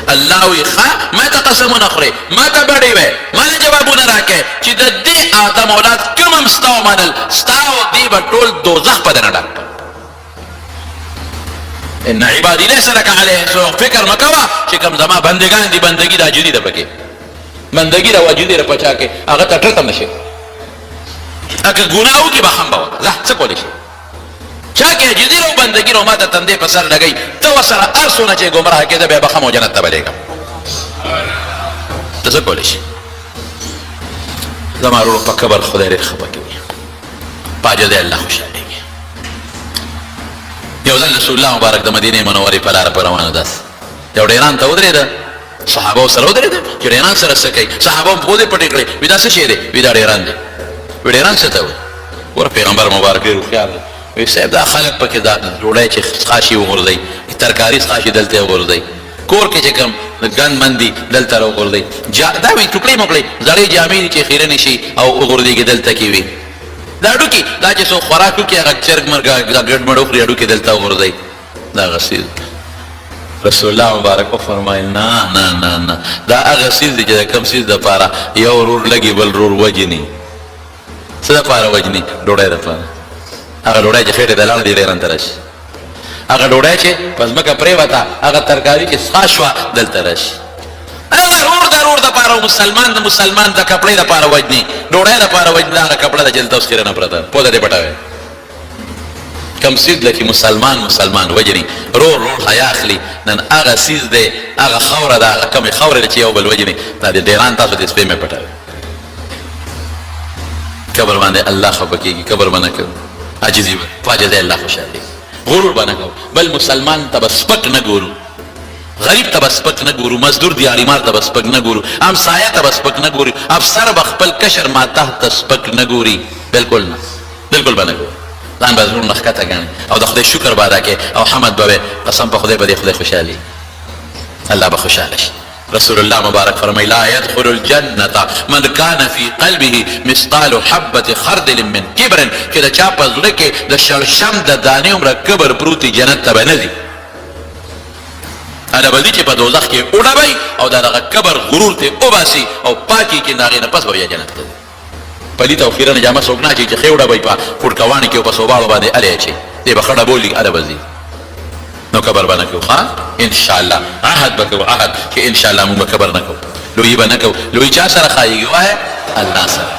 اللہ وی خواه ما تا قسم نخوری ما تا بڑی وی ما تا جوابو نراکے چی دا دی آدم اولاد کم هم ستاو منل ستاو دی با طول دوزخ پا دنا ڈاک ان عبادی لیس لکا علیہ سو فکر مکوا چی کم زمان بندگان دی بندگی دا جدی دا پکی بندگی دا وجودی را پچا کے آغا تا ٹرکم نشے اگر گناہو کی بخم باو زہ سکو لیشے چاکہ جدی رو بندگی رو ماتا تندے پسر لگئی تو سر ارسو نچے گمراہ کے دا بے بخم و جنت تبلے گا تو سکو لیشے زمان رو پا کبر خدای ری خبا کی پاجد اللہ خوشحالی یو ځل رسول الله مبارک د مدینه منورې په لاره په روانه داس یو ډیران ته ودرېده صحابه سره ودرېده چې ډیران سره څه کوي صحابه هم پوهې پټې کړې وي دا څه شی دی وي دا ډیران دی وي ډیران څه ته وایي ور پیغمبر مبارک ډېر هوښیار دی وی صاحب دا خلک پکې دا ډوډۍ چې خاشي وغورځوي ترکاري خاشي دلته وغورځوي کور کې چې کوم ګن من دي دلته راوغورځوي دا وي ټوکړې موکړې زړې جامې دي چې خیرنې شي او وغورځېږي دلته کې وي دا ډوکی دا چې څو خوراکو کې هغه چرګ مرګ دا ګډ مړ خوري اډو کې دلته وغورځي دا غسیل رسول الله مبارک فرمایل نه دا هغه سیز دی چې کم سیز د پاره یو ورور لګي بل ورور وجني څه د پاره وجني ډوډۍ د پاره هغه ډوډۍ چې خېټه دلان دی ډېر انترش هغه ډوډۍ چې پزمکه پرې وتا هغه ترکاری چې خاصوا دلته راشي ضرور د پاره مسلمان د کپڑے د پاره وجني ډوډۍ د پاره وجني هغه کپڑا د جلد اوس خیرنه پرته پوده دې پټاوي کم سیز لکه مسلمان وجني رور حیا اخلي نن هغه سیز دی هغه خوره ده هغه کمې خوره ده چې یو بل وجني دا د ډیران تاسو د سپې مې پټوي قبر باندې الله خفه کېږي قبر به نه کوو عاجزي په عاجزۍ الله خوشحالي غرور به نه کوو بل مسلمان ته به سپک نه ګورو غریب ته به سپک نه ګورو مزدور دیاړیمار ته به سپک نه ګورو همسایه ته به سپک نه ګورو افسر به خپل کشر ماته ته سپک نه ګوري بالکل نه بالکل به نه ګورو ځان به زړونه ښکته ګڼي او د خدای شکر به ادا کوې او حمد به وې قسم په خدای به دې خدای خوشحالي الله به خوشحاله شي رسول الله مبارک فرمای لا يدخل الجنة من كان في قلبه مثقال حبة خردل من كبر چې د چا په زړه کې د شړشم د دانې عمره کبر پروت جنت ته به نه ځي انا بلدی چې په دوزخ کې وډبئ او دغه کبر غرور ته وباسي او پاکي کې د هغې نه پس به بیا جنت ته ځي پلیته او خیرنه جامه څوک نه اچوي چې ښې وډبئ په کوټکوانې کې او په صوباړو باندې هلې اچوي دی به ښه ډبولي هله به ځي نو کبر به نه کوو انشاءالله عهد به کوو عهد چې انشاءالله موږ به کبر نه کوو لویي به نه کوو لویي چا سره ښایېږي وایه الله سره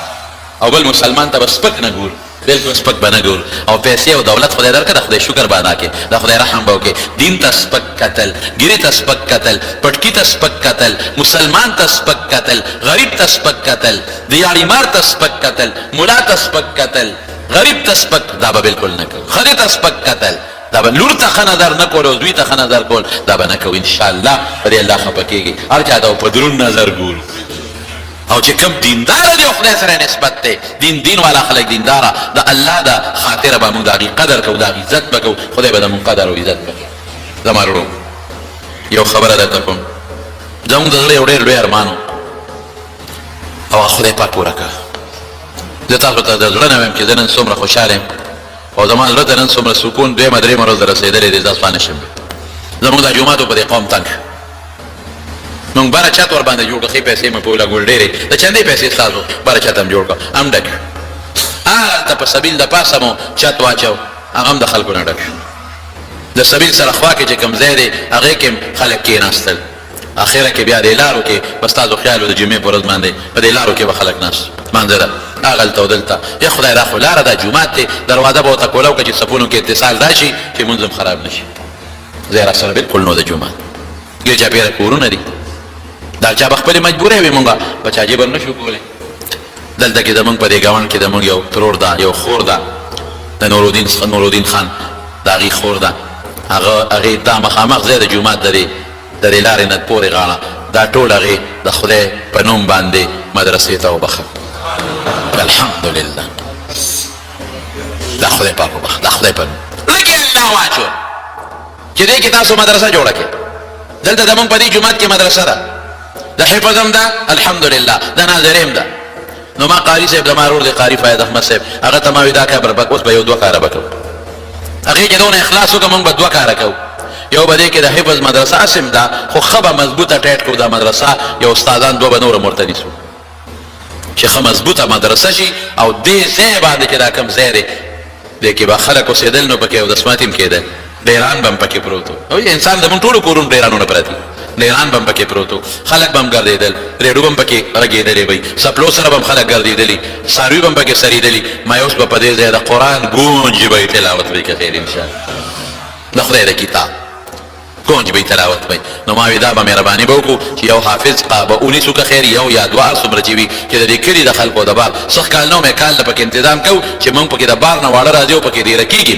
او بل مسلمان ته به سپک نه ګورو بالکل سپک به نه ګورو او پیسې او دولت خدای درکړه د خدای شکر به ادا کړې د خدای رحم به وکړې دین ته سپک کتل ګیرې ته سپک کتل پټکي ته سپک کتل مسلمان ته سپک کتل غریب ته سپک کتل دیاړیمار ته سپک کتل ملا ته سپک کتل غریب ته سپک دا به بالکل نه کوو ښځې ته سپک کتل دا به لور ته ښه نظر نه کول او دوی ته ښه نظر کول دا به نه کوو انشاءالله په دې الله خفه کېږي هر چا ته په دروند نظر ګورو او چې کوم دینداره دی او خدای سره نسبت دی دین والا خلک دینداره د الله د خاطره به موږ د هغې قدر کوو د هغې عزت به کوو خدای به زموږ قدر او عزت وکړي زما وروڼو یو خبره درته کوم زموږ د زړه یو ډېر لوی ارمان او خدای پاک پوره کړه زه تاسو ته د زړه نه وایم چې زه نن څومره خوشحاله یم او زما زړه ته نن څومره سکون دویمه درېیمه ورځ رسېدلی دی زه ځوان نه شم زموږ دا جومات په دې قوم تنګ موږ بره چت ورباندې جوړ کړه ښې پیسې مې په ولګول ډېرې د چندې پیسې ستاسو بره چت هم جوړ کړه هم ډک هلته په سبیل د پاسه مو چت واچو هغه هم د خلکو نه ډک د سبیل سره خوا کې چې کوم ځای دی هغې کې هم خلک کېناستل اخره کې بیا دې لارو کې به ستاسو خیال و د جمعې په ورځ باندې په دې لارو کې به خلک ناست مانځه ده هغلته او دلته یا خدای دا خو لاره ده جومات دی دروازه به ورته کوله وکړه چې صفونو کې اتصال راشي چې مونځ هم خراب نه شي ځای را سره بالکل نو د جومات ګیر چاپېره کورونه دي دا چا به خپلې مجبورې وي مونږ په چا جبر نه شو کولی دلته کې زمونږ په دې ګاونډ کې زمونږ یو ترور ده یو خور ده د نورالدین خان د هغې خور ده هغې دا مخامخ ځای د جومات د دې لارې نه پورې غاړه دا ټول هغې د خدای په نوم باندې مدرسې ته وبخه الحمدلله دا خدای پاک وبخه دا خدای په نوم لکه الله واچول چې دې کې تاسو مدرسه جوړه کړې دلته زمونږ په دې جومات کې مدرسه ده د حفظ هم ده الحمدلله د ناظریم ده نو ما قاري صاحب زما ورور دی قاري فاید احمد صاحب هغه ته ما وي دا کار به اوس به یو دوه کاره به کوو هغې کې دونه اخلاص وکړه موږ به دوه کاره کوو یو به دې کې د حفظ مدرسه اسم ده خو ښه به مضبوطه ټیټ کړو دا مدرسه یو استادان دوه به نور مرته نیسو چې ښه مضبوطه مدرسه شي او دې ځای باندې چې دا کوم ځای دی دې کې به خلک اوسېدل نو پکې اودسمات هم کېدل ډیران به هم پکې پروت و انسان زموږ ټولو کورونو ډیرانونه پراته ډیران به هم پکې پروت و خلک به هم ګرځېدل ریډیو به هم پکې غږېدلې وی سپلو سره به هم خلک ګرځېدلي څاروي به هم پکې سریدلي مایوس به په دې ځای د قرآن ګونج به یې تلاوت وی که خیر انشاءالله د خدای د کتاب گونج به تلاوت وي نو ما وی دا به مهرباني به وکړو چې یو حافظ به ونیسو که خیر یو یا دوه هر څومره چې وي چې د دې کلي د خلکو د بار سخت کال نه کال د پکې انتظام کوو چې موږ پکې د بار نه واړه راځي او پکې ډېره کېږي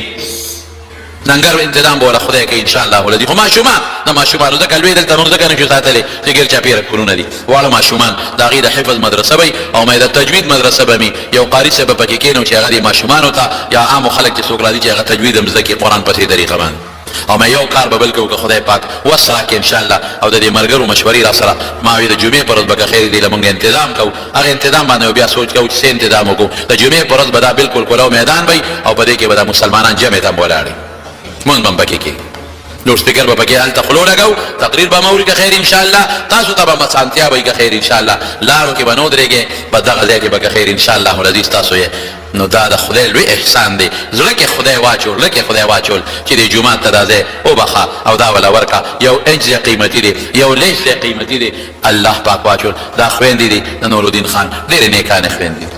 لنګر انتظام به وله خدای کوي انشاءالله ولدي خو ماشومان د ماشومانو ځکه لوی دلته نور ځکه نشو ساتلی چې ګیر چاپېره کورونه دي واړه ماشومان د هغې د حفظ مدرسه به او مې د تجوید مدرسه به مې یو قاري صاحب به پکې کښېنو چې هغه د ماشومانو ته یا عامو خلک چې څوک راځي چې هغه تجوید هم زده کړي قرآن په دې طریقه باندې او ما یو کار به بل کوو که خدای پاک وس راکړي انشاءالله او د دې ملګرو مشورې را سره ما وی د جمعې په ورځ به که خیر دی له مونږ انتظام کوو هغه انتظام باندې بیا سوچ کوو چې څه انتظام وکړو د جمعې په ورځ به دا بالکل کولو میدان وي او په دې کې به دا مسلمانان جمع ته هم ولاړ مونږ به هم پکې کېږو لوډ سپیکر به پکې هلته خلو لګو تقریر به موري که خیر انشاءالله تاسو ته به مسانتیا به که خیر انشاءالله لارو کې به نه ودرېږئ په دغه ځای کې به که خیر انشاءالله العزیز تاسو یې نو دا د خدای لوی احسان دی زړه کې خدای واچول لکه خدای واچول چې د جومات ته دا ځای وبخه او دا وله ورکه یو انچ ځای قیمتي دی یو لیش ځای قیمتي دی الله پاک واچول دا خویندې دي د نورالدین خان ډېرې نیکانې خویندې دي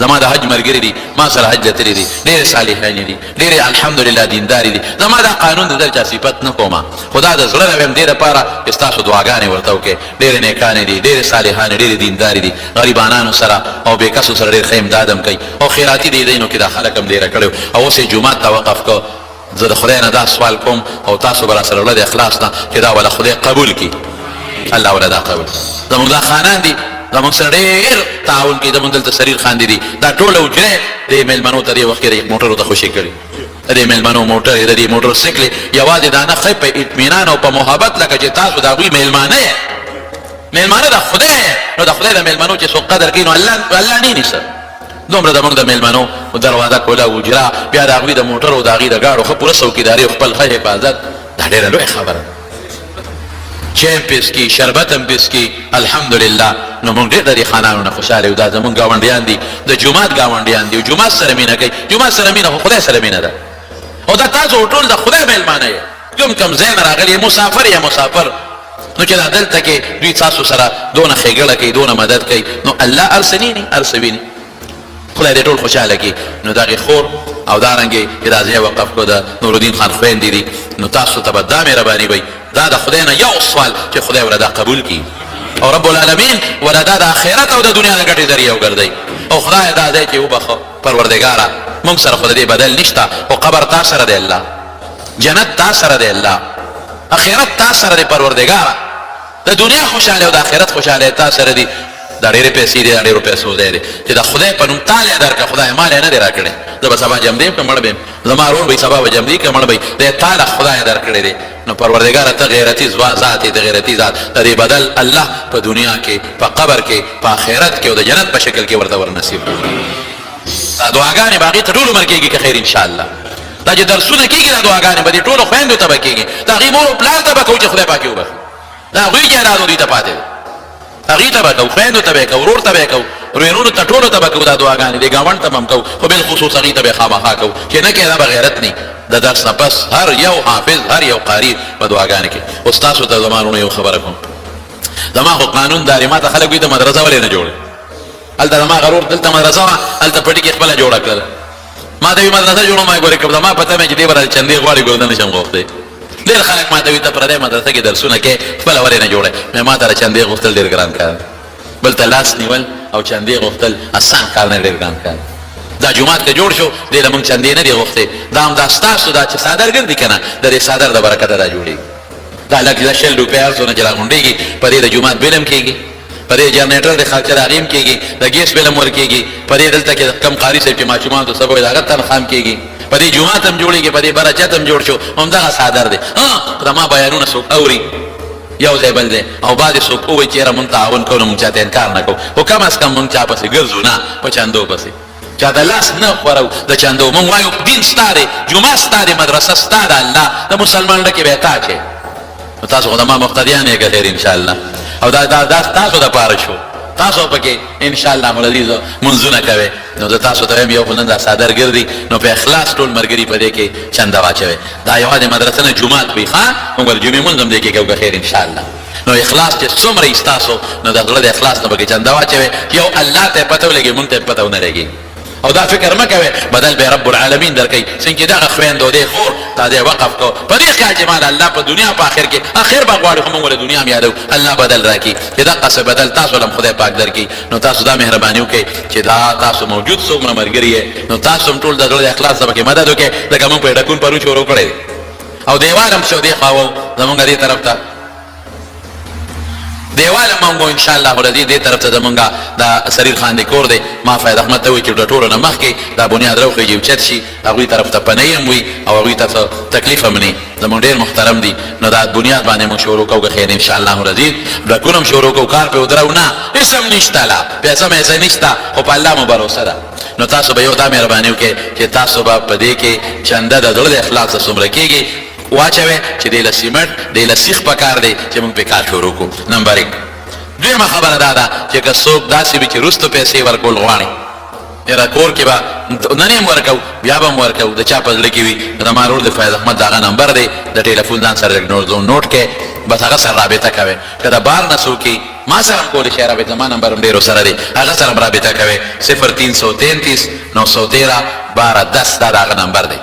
زما د حج ملګري دي ما سره حج لتلي دي ډېر صالحان دي ډېر الحمدلله دینداري دي زما دا قانون د درچا صفت نه کومه خدا د زړه نه ویم دې لپاره چې ستاسو دعاګانې ورته وکړې ډېرې نیکانې دي ډېرې صالحانې ډېرې دینداري دي غریبانانو سره او بېکسو سره ډېر ښه امداد هم کوي او خیراتي دې دینو کې دا خلک هم ډېره کړی او اوس یې جومات ته وقف کو زه د خدای نه دا سوال کوم او تاسو به راسره وړه د اخلاص نه چې دا وله خدای قبول کړي الله وله دا قبول زموږ دا خانان دي زموږ سره ډېر تعاون کوي زموږ دلته سریر خان دي دا ټوله حجرې دې میلمنو ته دې وخت کې د موټرو ته خوشي کړي د دې میلمنو موټر د دې موټر سایکل یوازې دا نه ښه په اطمینان او په محبت لکه چې تاسو د هغوی میلمانه یې میلمانه د خدای نو د خدای د میلمنو چې څوک قدر کوي نو الله نه نیسه دومره زموږ د میلمنو دروازه کوله حجره بیا د هغوی د موټرو د هغوی د ګاډو ښه پوره څوکیداري او خپل ښه حفاظت دا ډېره لویه خبره چای پیس کی شربت هم پیس کی الحمدلله نو موږ ډېر د دې خانانو نه خوشحاله یو دا زموږ ګاونډیان دي د جومات ګاونډیان دي جومات سره مینه کوي جومات سره مینه خو خدای سره مینه ده او دا تاسو ټول د خدای میلمانه یې کوم ځای نه راغلي مسافر یا مسافر نو چې دا دلته کې دوی تاسو سره دونه ښېګړه کوي دونه مدد کوي نو الله ارسنیني ارسویني خدای دې ټول خوشحاله کړي نو د هغې خور او دارنګې چې دا ځای وقف کړو د نورالدین خان خویندې دي نو تاسو ته به دا مهرباني وي دا د خدای نه یو سوال چې خدای وله دا قبول کړي او رب العالمین وله دا د آخرت او د دنیا د ګټې ذریعه وګرځوي او خدای دا ځای چې وبخه پروردګاره موږ سره خو د دې بدل نشته او قبر تا سره دی الله جنت تا سره دی الله آخرت تا سره دی پروردګاره د دنیا خوشحاله او د آخرت خوشحاله تا سره دی دا ډېرې پیسې دي دا ډېرو پیسو ځای دی چې د خدای په نوم تا یې درکړه خدای ما یې نه دی راکړی زه به سبا جمدی که مړ بیم زما ورور به سبا به جمدي که مړ به دی تا له خدای درکړی دی نو پروردګاره ته غیرتي ذات د غیرتي ذات د دې بدل الله په دنیا کې په قبر کې په آخرت کې او د جنت په شکل کې ورته ورنصیب دا دعاګانې به هغې ته ټول عمر کېږي که خیر انشاءالله دا چې درسونه کېږي دا دعاګانې به دې ټولو خویندو ته به کېږي د هغې مور او پلار ته به کوو چې خدای پاک یې وبخي دا هغوی جایداد دوی ته پاتې دی هغې ته به کوو خویندو ته به یې کوو ورور ته به یې کوو ورونو ته ټولو ته به کوو دا دعاګانې دې ګاونډ ته به هم کوو خو بالخصوص هغې ته به یې خامخا کوو چې نه کې دا به غیرت نه د درس نه پس هر یو حافظ هر یو قاري په دعاګانې کې اوس تاسو ته زما وروڼو یو خبره کوم زما خو قانون داري ما ته خلک وایي ته مدرسه ولې نه جوړې هلته زما غرور دلته مدرسه وه هلته پټي کې خپله جوړه کړله ما ته وایي مدرسه جوړه ما ګورې زما پته مې چې دې به راته چندې غواړي ګور نه شم غوښتی ډېر خلک ما ته وایي ته پردی مدرسه کې درسونه کې خپله ولې نه جوړې مې ما ته چندې غوښتل ډېر ګران کار بل ته لاس نیول او چندې غوښتل اسان کار نه ډېر ګران کار دا جومات که جوړ شو دې له موږ چندې نه دي غوښتې دا هم دا ستاسو دا چې څادر ګرځي که نه د دې څادر د برکته دا جوړېږي دا لږ شل روپۍ هر څونه چې راغونډېږي په دې د جومات بیل هم کېږي په دې جنریټر د خرچه د هغې هم کېږي د ګیس بیل هم ورکېږي په دې دلته کې کم قاري صاحب چې ماشومان ته سبا د هغه تنخوا هم کېږي په دې جومات هم جوړېږي په دې برچت هم جوړ شو همدغه څادر دی زما بیانونه څوک اوري یو ځای بل دی او بعضې څوک ووایي چې یاره مونږ تعاون کوو نو مونږ چاته انکار نه کوو خو کم از کم مونږ چا پسې ګرځو نه په چندو پسې چا د لاس نه خورو د چندو مونږ وایو دین ستا دی جمعه ستا دی مدرسه ستا ده الله د مسلمان ډکې به یې تا چې نو تاسو خو زما مقتدیان یې که خیر انشاءالله او دا تاسو دپاره شو تاسو پکې انشاءالله مولویزو منځونه کوئ نو زه تاسو ته وایم یو خو نن دا څادر ګرځي نو په اخلاص ټول ملګري په دې کې چنده واچوئ دا یوازې مدرسه نه جومات وي ښه موږ به د جمعې لمونځ هم دې کې کوو که خیر انشاءالله نو اخلاص چې څومره یې ستاسو نو د زړه د اخلاص نه پکې چنده واچوئ یو الله ته یې پته ولګي مونږ ته یې پته ونه لګي او دا فکر مه کوئ بدل به رب العالمین درکوي څنګه چې دغه خویندو دې خور دا دې وقف کو په دې خیال چې مال الله په دنیا په آخر کې آخر به غواړو خو موږ له دنیا هم یادو الله بدل راکړي چې دقسې بدل تاسو له هم خدای پاک درکړي نو تاسو دا مهرباني وکړئ چې دا تاسو موجود څومره ملګري یې نو تاسو هم ټول د زړه د اخلاص نه پکې مدد وکړئ ځکه موږ په ډکون پرون شروع کړی او دیوال هم شو دې خوا زمونږ دې طرف ته دیوال مونږ انشاءالله ولدي دې طرف ته زمونږ دا سریر خان دی کور دی ما فاید احمد ته وایي چې د ټولو نه مخکې دا بنیاد راوخېږي اوچت شي هغوی طرف ته پنۍ هم وي او هغوی ته څه تکلیف هم نه زمونږ ډېر محترم دي نو دا بنیاد باندې مونږ شروع کوو که خیر انشاءالله العزیز ډکون هم شروع کوو کار پې ودرو نه هېڅ هم نشته لا پیسه میسه نشته خو په الله مو بروسه ده نو تاسو به یو دا مهرباني وکړئ چې تاسو به په دې کې چنده د زړه د اخلاص څومره کېږي واچوئ چې دې له سیمټ دې له سیخ پکار دی چې مونږ پې کار شروع کړو نمبر 1 دویمه خبره دا ده چې که څوک داسې وي چې وروستو پیسې ورکول غواړي یاره کور کې به نن هم ورکوو بیا به هم ورکوو د چا په زړه کې وي زما ورور د فیض احمد د هغه نمبر دی د ټلیفون ځان سره نوټ کې بس هغه سره رابطه کوئ که د بار نه څوک ما سره کولی شي رابطه ما نمبر ډیرو سره دی هغه سره رابطه کوي 0333 913 1210 دا هغه نمبر دی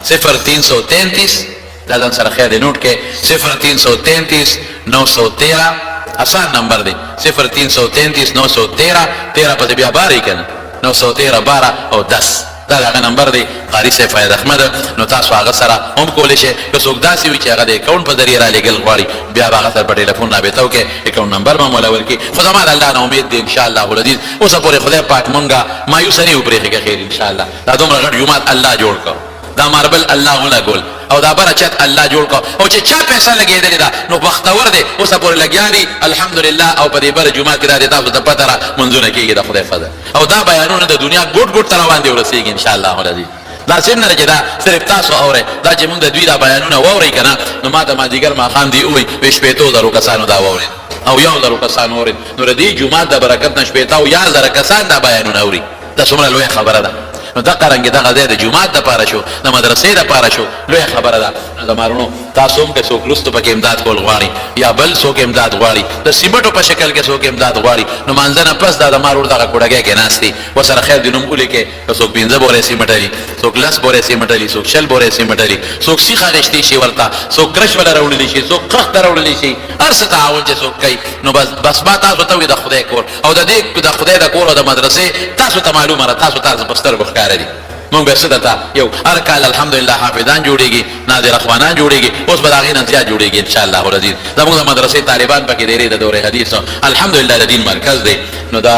0333 دا ځان سره خیر دی نوٹ کې 0333 913 آسان نمبر دی 0333 913 13 پس بیا باری کنه 913 12 او 10 دا هغه نمبر دی قاری صاحب فیض احمد نو تاسو هغه سره هم کولی شئ که څوک داسې وي چې هغه د اکاونټ په ذریعه را لېږل غواړي بیا به هغه سره په ټلیفون رابطه وکړي اکاونټ نمبر به مو ولورکړي خو زما د الله نه امید دی انشاءالله العزیز اوسه پورې خدای پاک مونږه مایوسه نه وپرېښي که خیر انشاءالله دا دومره غټ جومات الله جوړ کړ دا ماربل الله ولګول او دا بره چت الله جوړ کړ او چې چا پیسه لګېدلې ده نو بختور دی اوسه پورې لګیا دي الحمدلله او په دې بره جومات کې دا د تاسو ته پته را منځونه کېږي د خدای فضل او دا بیانونه د دنیا ګوټ ګوټ ته روان دي ورسېږي انشاءالله العزیز دا سیم نه چې دا صرف تاسو اورئ دا چې موږ د دوی دا بیانونه واورئ که نه نو ما ته مازدیګر ماښام دی ووایي وی شپېتو زرو کسانو دا واورېد او 1000 کسانو اورېد نو د دې جومات د برکت نه شپېته او 1000 کسان دا بیانونه اوري دا څومره لویه خبره ده نو دا قرنګ دغه ځای د جومات دپاره شو د مدرسې دپاره شو لویه خبره ده نو د مارونو تاسو هم که څوک لستو پکې امداد کول غواړي یا بل څوک امداد غواړي د سیمټو په شکل کې څوک امداد غواړي نو مانځه نه پس دا د مارور دغه کوډګۍ کې ناست دي ورسره خیر د نوم ولیکې که څوک 15 بورې سیمټ لري څوک 10 بورې سیمټ لري څوک 60 بورې سیمټ لري څوک سیخه غشتي شي ورته څوک کرش ولا راوړلی شي څوک خخ ته راوړلی شي هر څه تعاون چې څوک کوي نو بس ما تاسو ته د خدای کور او د دې د خدای د کور او د مدرسې تاسو ته معلومه ده تاسو په سترګو ښکاره دي مونږ به څه درته یو هر کال الحمدلله حافظان جوړېږي ناظر اخوانان جوړېږي اوس به د هغې نه زیات جوړېږي انشاءالله العزیز زموږ د مدرسې طالبان پکې ډېرې د دورې حدیث الحمدلله د دین مرکز دی نو دا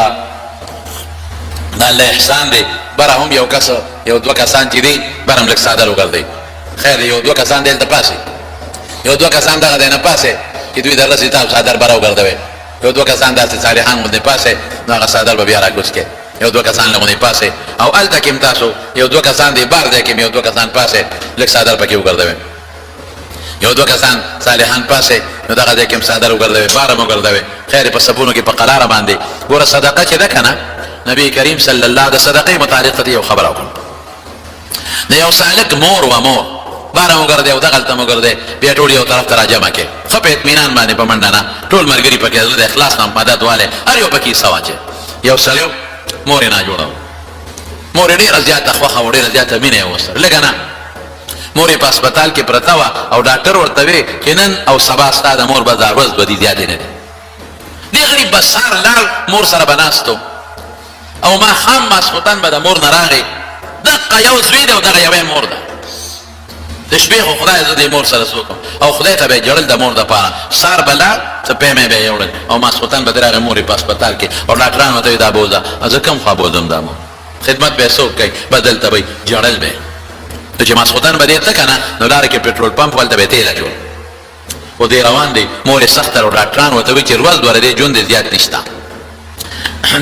الله احسان دی بره هم یو کس یو دوه کسان چې دي بره هم لږ څادر وګرځئ خیر یو دوه کسان دلته پاسې یو دوه کسان دغه دی نه پاسې چې دوی دررسې تاسو څادر بره وګرځوئ یو دوه کسان داسې صالحان غوندې پاسې نو هغه څادر به بیا راکوز کړئ یو دوه کسان لغونې پاسې او هلته کې هم تاسو یو دوه کسان دی بار ځای کې یو دوه کسان پاسې لږ څادر پکې وګرځوئ یو دوه کسان صالحان پاسې نو دغه ځای کې هم څادر وګرځوئ بار هم وګرځوئ خیر په سبونو کې په قراره باندې ګوره صدقه چې ده که نه نبی کریم صلی الله د صدقې متعلق ته یو خبره وکړم د یو سالک مور و مور بار هم وګرځئ او دغلته هم وګرځئ بیا ټول یو طرف ته راجمع کړئ ښه په اطمینان باندې په منډه نه ټول ملګري پکې زړه د اخلاص نه مدد والی هر یو پکې حصه واچوئ یو سړی مور یې ناجوړه مور یې ډېره زیاته خوښه او ډېره زیاته مینه یې ورسره لږه نه مور یې په هسپتال کې پرته وه او ډاکټر ورته وی چې نن او سبا ستا د مور به دا ورځ به دي زیاتې نه دي دې غریب به سهار لاړ مور سره به ناست او ماښام ماسخوتن به د مور نه راغی دقه یو زوی دی او دغه یوې مور ده د شپې خو خدای زه دې مور سره څه وکړم او خدای ته به یې ژړل د مور دپاره سهار به لاړ څه پیمې به یې وړل او ماسخوتن به د راغی مور یې په هسپتال کې او ډاکټران ورته وایي دا بوځه زه کوم خوا بوځم دا مور خدمت به یې څوک کوي به دلته به یې ژړل به نو چې ماسخوتن به دې ته که نه نو لاره کې پټرول پمپ هلته به یې تیل اچول خو دې روان دی مور یې سخته او ډاکټران ورته وایي چې ورځ دوره دې ژوند دې زیات نشته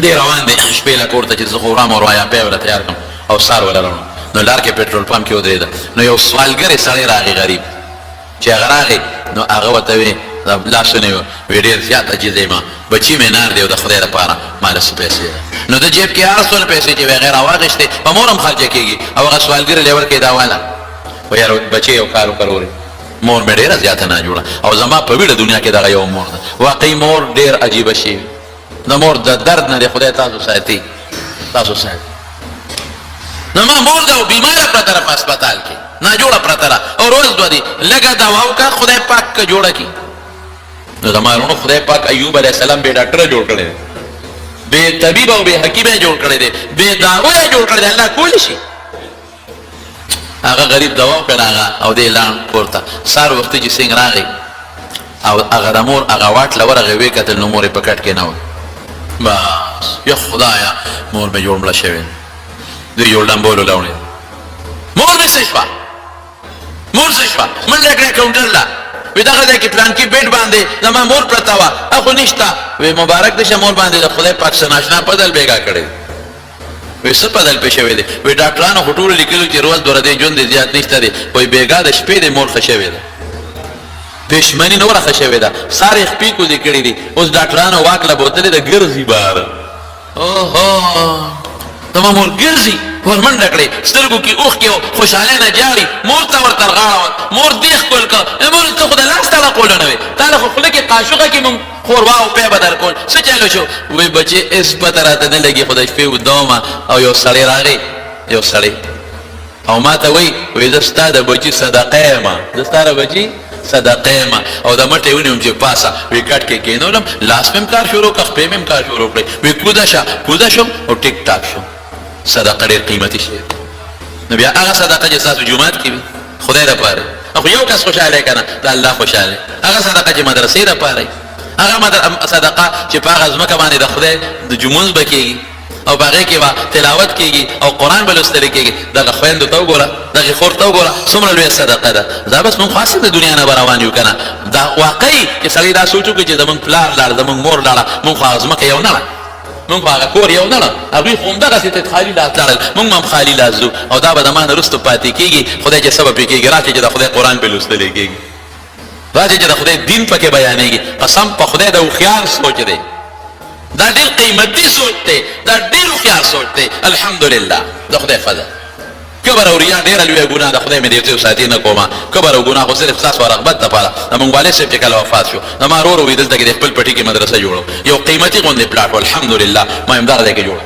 دې روان دی شپې له کور ته چې زه خو وړم او روایاپۍ وله تیار کړم او سهار وله راوړم نو لار کې پټرول پمپ کې ودرېده نو یو سوالګرې سړی راغی غریب چې هغه راغی نو هغه ورته وی لاسونه یې وی ډېر زیات عجیز یم بچي مې نار دی او د خدای لپاره ما له څه پیسې ده نو د جیب کې هر څونه پیسې چې وی هغې راواخېستې په مور هم خرچه کېږي او هغه سوالګرې لی ورکړې دا واله و یار بچې یو کار وکړ مور مې ډېره زیاته ناجوړه او زما په ویړه دنیا کې دغه یو مور ده واقعي مور ډېر عجیبه شي د مور د درد نه دی خدای تاسو ساتي تاسو ساتي نو ما مور ده او بیماره پرته ده په هسپتال کې ناجوړه پرته ده او روز دوه دي لږه دوا وکړه خدای پاک که جوړه کړي نو زما وروڼو خدای پاک ایوب علیه السلام بې ډاکټره جوړ کړی دی بې طبیب او بې حکیم یې جوړ کړی دی بې دارو یې جوړ کړی دی الله کولی شي هغه غریب دوا وکړه هغه او دې لاړ کور ته سهار وختي چې سنګ راغی او هغه د مور هغه واټ له ورغې ویې کتل نو مور یې په کټ کې نه وه بس یا خدایا مور مې جوړ مړه شوې دوی یو ډمبولو لاوړې مور مې څه شوه مور څه شوه منډه کړه کاونټر له وی دغه ځای کې پلانکي بیډ باندې زما مور پرته وه اخو نشته وی مبارک دې شه مور باندې د خدای پاک څه ناشنا بدل بېګا کړی وی څه بدل پې شوی دی وی ډاکټرانو خو ټولو لیکلو چې روز دوره دی ژوند دې زیات نشته دی وی بېګا د شپې د مور ښه شوې ده پېشمني نوره ښه شوې ده سار یې خپې کوزې کړي دي اوس ډاکټرانو واک له بوتلې د ګرځي بار اوهو زما مور ګرځي ورمنډه کړې سترګو کې اوښکې او خوشحالۍ نه جاري مور ته ورته غاړه مور دې ښکل کړه مور ته خو د لاس تړه کوله نه وې تا له خو خوله کې قاشوغه کې مونږ خوروا او پی به درکول څه چلو شو وایي بچې هېڅ پته راته نه لګي خو د شپې اوده ومه او یو سړی راغی یو سړی او ما ته وایي زه ستا د بچي صدقه یم زه ستا د بچي صدقه یم او د مټې ونیوم چې پاسه وی کټ کې کېنولم لاس مې هم کار شروع کړ خپې مې هم کار شروع کړې وی کوزه شم او ټیک ټاک شم صدقه ډېر قیمتي شی نو بیا هغه صدقه چې ستاسو جومات کې وي خدای دپاره خو یو کس خوشحاله که نه د الله خوشحاله هغه صدقه چې مدرسې دپاره هغه صدقه چې په هغه ځمکه باندې د خدای د جمونځ به کېږي او باغې کې به تلاوت کېږي او قرآن به لوستلی کېږي دغه خویندو ته وګوره دغې خور ته وګوره څومره لویه صدقه ده دا بس مونږ خاصې د دنیا نه به روان یو که نه دا واقعي چې سړی دا سوچ وکړي چې زمونږ پلار لاړ زمونږ مور لاړه مونږ خو هغه ځمکه یو نه ړه مونږ خو هغه کور یو نه ړه هغوی خو همدغسې ته خالي لاس لاړل مونږ هم خالي لاس ځو او دا به د ما نه وروسته پاتې کېږي خدای چې سبب پې کېږي راشي چې د خدای قرآن پې لوستلی کېږي راشي چې د خدای دین پکې بیانېږي قسم په خدای د هوښیار سوچ دی دا ډېر قیمتي سوچ دی دا ډېر هوښیار سوچ دی الحمدلله د خدای فضل کبر او ریا ډېره لویه ګناه د خدای مې دې یو ساتي نه کومه کبر او ګناه خو صرف ستاسو رغبت دپاره د مونږ والد صاحب چې کله وفات شو د ما ورور وي دلته کې د خپل پټي کې مدرسه جوړو یو قیمتي غوندې پلاټ و الحمدلله ما همدغه ځای کې جوړ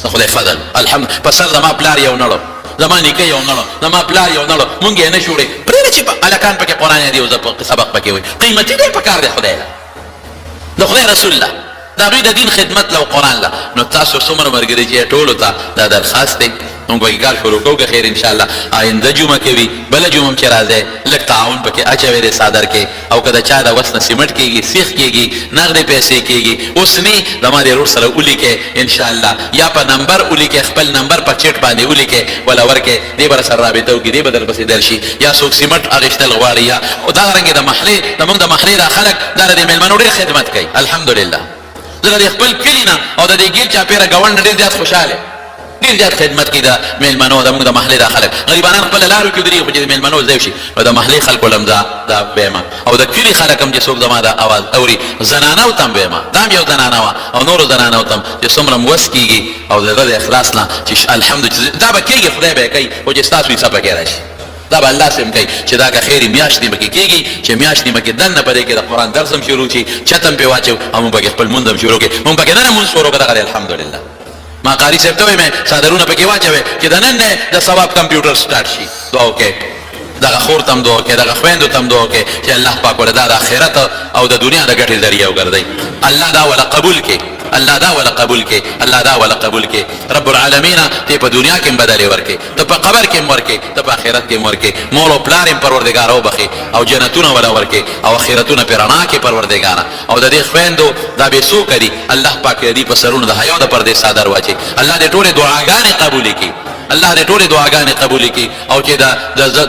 د خدای فضل الحمد په سر زما پلار یو نه ړو زما نیکه یو نه ړو زما پلار یو نه ړو مونږ یې نه شوړې پرېږده چې هلکان پکې قرآن دی او سبق پکې وایي قیمتي دی پکار دی خدای له د خدای رسول له د هغوی د دین خدمت له او قرآن له نو تاسو څومره ملګري چې ټولو ته دا درخواست دی مونږ پکې کار شروع کوو که خیر انشاءالله آینده جمعه کې وي بله جمعه هم چې راځئ لږ تعاون پکې اچوی دی صادر کې او که د چا د وس نه سیمټ کېږي سیخ کېږي نغدې پیسې کېږي اوس نه زما د ورور سره ولیکئ انشاءالله یا په نمبر ولیکئ خپل نمبر په چیټ باندې ولیکئ وله ورکئ دې به راسره رابطه وکړي دې به درپسې درشي یا څوک سیمټ اخیستل غواړي یا دغرنګې د محلې زمونږ د محلې دا خلک دا د دې مېلمنو ډېر خدمت کوي الحمدلله زه د خپل کلي نه او د دې ګیل چاپېره ګاونډ ډېر زیات خوشحاله ډېر زیات خدمت کوي د مېلمنو زموږ د محلې دا خلک غریبانان خپله لارو کې ودرېږي خو چې د مېلمنو ځای شي نو د محلې خلکو له هم دا ویمه او د کلي خلک هم چې څوک زما د اواز اوري زنانو ته هم ویمه دا هم یو زنانه وه او نورو زنانو ته هم چې څومره م وس کېږي او د زړه د اخلاص نه چې الحمدلله دا به کېږي خدای به یې کوي خو چې ستاسو حصه پکې راشي دا به الله سم کوي چې دا که خیري میاشتې پکې کېږي چې میاشتې پکې دننه په دې کې د قرآن درس هم شروع شي چت هم پې واچو او مونږ پکې خپل مونځ هم شروع کړي مونږ پکې نن مونځ شروع کړه دغه دی الحمدلله ما قاري صاحب ته وایي مې څادرونه پکې واچوئ چې د نن نه د ثواب کمپیوټر سټارټ شي دعا وکړئ دغه خور ته هم دعا وکړئ دغه خویندو ته هم دعا وکړئ چې الله پاک ورته دا د آخرت او د دنیا د ګټې ذریعه وګرځوي الله دا وله قبول کړي الله دا ولا قبول کې الله دا ولا قبول کې رب العالمین ته په دنیا کې بدلې ورکې ته په قبر کې ورکې ته په آخرت کې ورکې مور او پلار یې پروردګار او بخي او جنتونه ولا ورکې او آخرتونه پرانا کې پروردګار او د دې خويندو دا به سو کړي الله پاک دې په سرونو د حیا د پردې صادر واچي الله دې ټول دعاګانې قبول کړي الله دې ټول دعاګانې قبول کړي او چې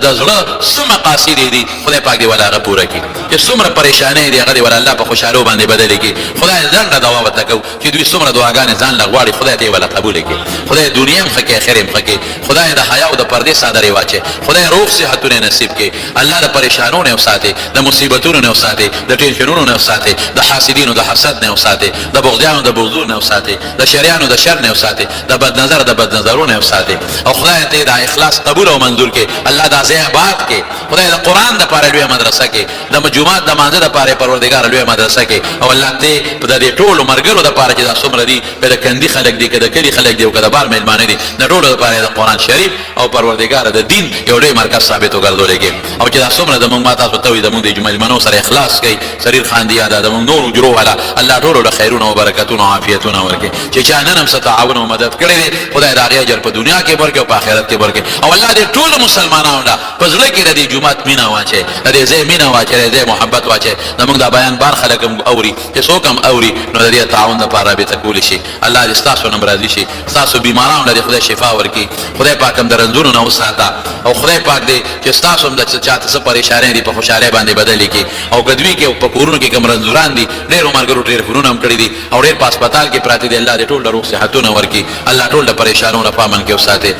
د زړه څه مقاصد دي خدای پاک دې ولا هغه پوره کړي چې څومره پریشانې دي هغه دې ولا الله په خوشحالو باندې بدل کړي خدای ځان ته دعا وکړو چې دوی څومره دعاګانې ځان لغواړي خدای دې ولا قبول کړي خدای دنیا هم خکې آخرت هم خکې خدای د حیا او د پردې صادرې واچي خدای روغ صحتونه نصیب کړي الله د پریشانونو نه وساتي د مصیبتونو نه وساتي د ټینشنونو نه وساتي د حاسدینو د حسد نه وساتي د بغضیانو د بغضونو نه وساتي د شریانو د شر نه وساتي د بد نظر د بد نظرونو نه وساتي او خدای ته دا اخلاص قبول او منظور کې الله دا ځای آباد کې خدای د قرآن د پاره لوی مدرسه کې د جمعات د مانځه د پاره پروردګار لوی مدرسه کې او الله ته په دې ټولو مرګرو د پاره چې دا څومره دي په د کندي خلک دي کده کلی خلک دي او کده بار مېلمانه دي د ټولو د پاره د قرآن شریف او پروردګار د دین یو ډېر مرکز ثابت وګرځولېږي او چې دا څومره د موږ ماته تاسو ته وي د موږ د مېلمنو سره اخلاص کوي سریر خان دی دا د موږ نور جوړو والا الله ټولو له خیرونو او برکتونو او عافیتونو ورکړي چې چا نن هم ستعاون او مدد کړي خدای دا غي اجر په دنیا کې ورکړي او په آخرت کې ورکړي او الله دې ټول مسلمانانو ته په زړه کې د دې جمعات مینا واچي د دې ځای مینا واچي د دې محبت واچي زموږ دا بیان بار خلک هم اوري چې څوک هم اوري نو د دې تعاون لپاره به تکول شي الله دې تاسو نم راضي شي تاسو بیمارانو لري خدای شفا ورکړي خدای پاک هم درنځونو نه وساته او خدای پاک دې چې تاسو هم د چاته څه پریشانې دي په خوشاله باندې بدل کړي او کدوې کې په کورونو کې کوم رنځوران دي ډېر مرګرو ډېر فنون هم کړی دي او ډېر په هسپتال کې پراته دي الله دې ټول روغ صحتونه ورکړي الله ټول د پریشانونو په امن کې وساته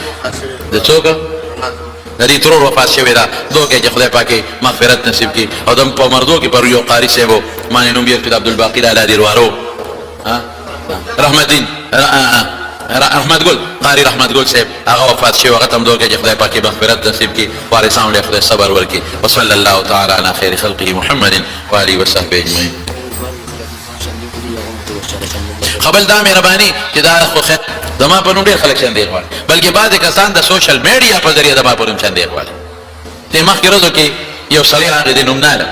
د څوک د دې ترور وفات شوی دا دوه کې چې خدای پاک مغفرت نصیب کړي او د په مردو کې پر یو قاری صاحب معنی نوم یې عبدالباقی علی وارو رحمت الدین رحمت ګل قاری رحمت ګل صاحب هغه وفات شوی هغه تم دوه کې خدای پاک مغفرت نصیب کړي وارثان له خدای صبر ورکړي وصلی الله تعالی علی خیر خلقه محمد و آله و صحبه اجمعین خبل دا مهرباني چې دا خو زما په نوم ډېر خلک چندې غواړي بلکې بعضې کسان د سوشل میډیا په ذریعه زما په نوم چندې غواړي دې مخکې ورځو کې یو سړی راغی د نوم نالم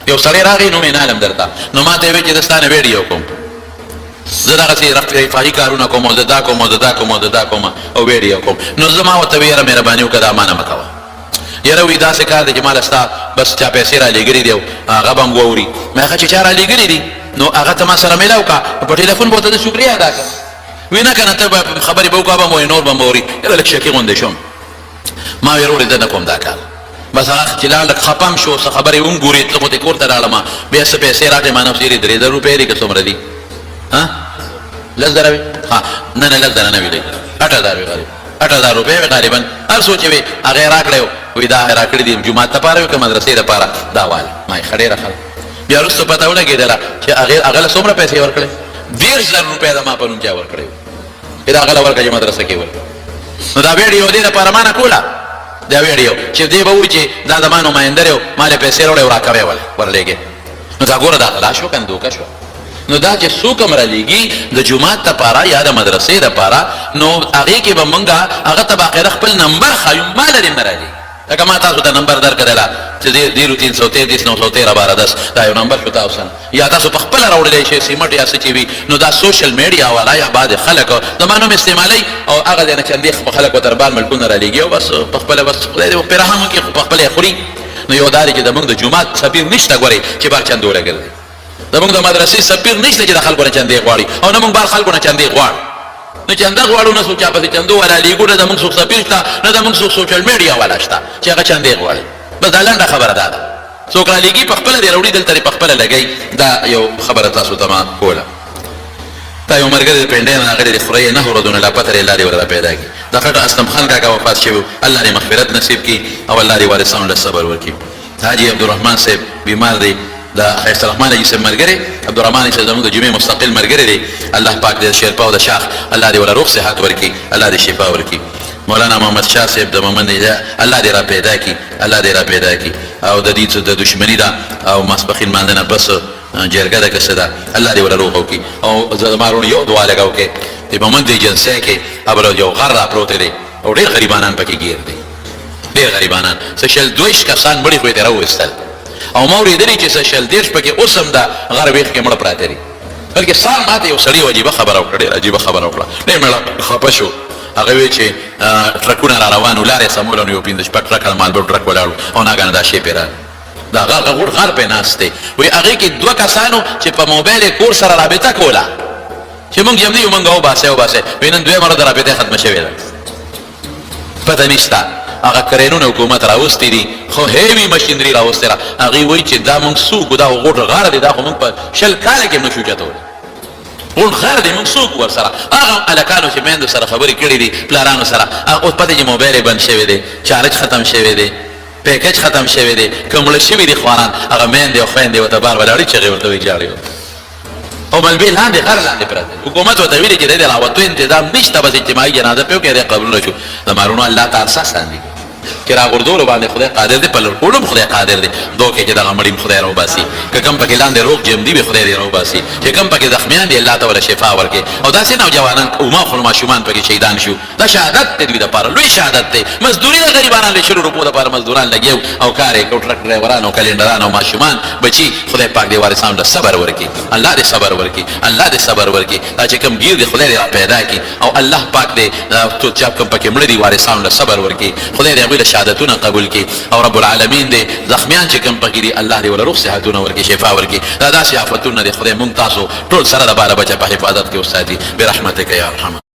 یو سړی راغی نوم یې نالم درته نو ما ته یې ویل چې زه ستا نه ویډیو کوم زه دغسې رفاهي کارونه کوم او زه دا کوم او زه دا کوم او زه دا کوم او ویډیو کوم نو زه ما ورته ویل یاره مهرباني وکړه دا ما نه مه کوه یاره وایي داسې کار دی چې ما له ستا بس چا پیسې را لېږلي دي او هغه به م واوري ما هغه چې چا را لېږلي دي نو هغه ته ما سره میلاو کړه په ټلیفون به ورته د شکریه ادا کړه وی نه که نه ته به خبرې به وکړه به م وایي نور به م واوري یاره لږ شکي غوندې شوم ما ویل وروړې زه نه کوم دا کار بس هغه چې لاړ لږ خپم شو څه خبرې وګورې ته خو دې کور ته لاړم بیا څه پیسې راکړې ما نه ډېرې 3000 روپۍ دي که څومره دي لس زره وي نه نه لس زره نه وي دی 8000 وي غریب 8000 روپۍ وي غالبا هر څو چې وي هغه یې راکړی وایي دا یې راکړي دي جومات دپاره وي که مدرسې دپاره دا واله ما یې ښه ډېره ښه بیا وروسته پته ولګېدله چې هغه له څومره پیسې ورکړې 10000 روپۍ د ما په نوم چا ورکړی وي دا هغه له ورکړه چې مدرسه کې ورکړه نو دا ویډیو دې دپاره ما نه کوله دا ویډیو چې دې به وایي چې دا زما نمایندر یو ما له پیسې راوړې او راکوې ورلېږې نو دا ګوره دا غلا شو که دوکه شو نو دا چې څوک هم رالیږي د جومات دپاره یا د مدرسې دپاره نو هغې کې به مونږ هغه ته باقاعده خپل نمبر ښایو ما لرې نه راځي لکه ما تاسو ته نمبر درکړله چې 0333 913 1210 دا یو نمبر شو تاسو یا تاسو په خپله راوړلی شئ سیمټ یا څه چې وي نو دا سوشل میډیا والا یا بعضې خلک زما نوم استعمالوي او هغه ځای نه چندې په خلکو دربار ملکونه رالیږي او بس په خپله بس خدای دې پرې رحم وکړي خو په خپله یې خوري نو یو دا دی چې زموږ د جومات سفیر نشته ګورئ چې بار چندوله ګرځي زموږ د مدرسې سفیر نشته چې د خلکو نه چندې غواړي او نه موږ بار خلکو نه چندې غواړو نو چنده غواړو نه څوک چا پسې چندو والا لیږو نه زموږ څوک سفیر شته نه زموږ څوک سوشل میډیا والا شته چې هغه چندې غواړي بس دا لنډه خبره دا ده څوک را لیږي په خپله دې راوړي دلته دې په خپله لګوي دا یو خبره تاسو ته ما کوله تا یو ملګری د پنډۍ نه هغه دې خورۍ نه ورځونه لا پته الله دې ورته پیدا کړي د خټه اسلم خان کاکا وفات شوي الله دې مغفرت نصیب کړي او الله دې وارثانو له صبر ورکړي حاجي عبدالرحمن صاحب بیمار دی دا خیست الرحمن حاجي صاحب ملګری عبدالرحمن صاحب زموږ د جمعې مستقل ملګری دی الله پاک دې شیرپا او د شاخ الله دې ولا روغ صحت ورکړي الله دې شفا ورکړي مولانا محمد شاه صاحب د مومند الله دې را پیدا کړي الله دې را پیدا کړي او د دې د دشمنی دا او ماسپخین ماندنه بس جرګه ده که څه ده الله دې ولا روغ وکړي او زما وروڼو یو دعا لګوو کې د مومند د ایجنسۍ کې ابل یو غر را پروت دی او ډېر غریبانان پکې ګیر دي ډېر غریبانان څه شل 22 کسان مړي خو یې ترې راوویستل او ما اورېدلي چې څه شل 30 پکې اوس هم د غر ویښ کې مړه پراته دي بلکې سال ماته یو سړي عجیبه خبره وکړه ډېر عجیبه خبره وکړه ډېر مړه خفه شو هغه وی چې ټرکونه را روان و لارې سمول نو یو 5 شپږ ټرک مالبو ټرک ولاړو او ناګانه دا شی پیرا دا غړ غړ په ناس دی وی هغه کې دوه کسانو چې په موبایل کور سره رابطه کوله چې مونږ یم نه مونږ او باسه وینن دوی مره رابطه ختم شوې ده پته نشته هغه کرینونه حکومت راوستي دي خو هیوی ماشینری راوستي را هغه وی چې دا مونږ سوق دا غوټ غار دي دا خو مونږ په شل کال کې نشو چتول غوټ غار دي مونږ سوق ور سره هغه الکانو چې مېندو سره خبرې کړې دي پلارانو سره هغه پته چې موبایل بند شوی دی چارج ختم شوی دی پیکج ختم شوی دی کومل شوی دی خواران هغه مېندې او خويندې وته بار ولاړې چې ورته وی جاړي او بلبل لاندې غر لاندې پراته حکومت ورته ویلي چې د راوتو تنظیم نشته بس اجتماعي جنازه په کې قبول شو د مارونو الله تعالی اساسا دي چې راغردول باندې خدای قادر دی په لړ خدای قادر دی دوکه چې دغه مړیم خدای راو باسي که کم پکې لاندې روغ جم دی به خدای دی راو باسي چې کم پکې زخمیان دی الله تعالی شفا ورکړي او داسې نوجوانان او ما خپل ماشومان پکې شهیدان شو دا شهادت دی د پاره لوی شهادت دی مزدوري د غریبانو له شروع روپو د پاره مزدوران لګیو او کار یې کو ټرک ډرایورانو او کلندرانو او ماشومان بچي خدای پاک دی وارثانو له صبر ورکړي الله دې صبر ورکړي الله دې صبر ورکړي دا چې کم گیر دی خدای دې پیدا کړي او الله پاک دې تو چې کم پکې مړ دی وارثانو له صبر ورکړي خدای دې غوښه شهادتونه قبول کی او رب العالمین دې زخمیان چې کوم پکې دي الله دې ولا روغ صحتونه ورکړي شفا ورکړي دا داسې آفتونه دې خدای مونږ تاسو ټول سره د بالا بچا په حفاظت کې وساتي برحمتک یا ارحم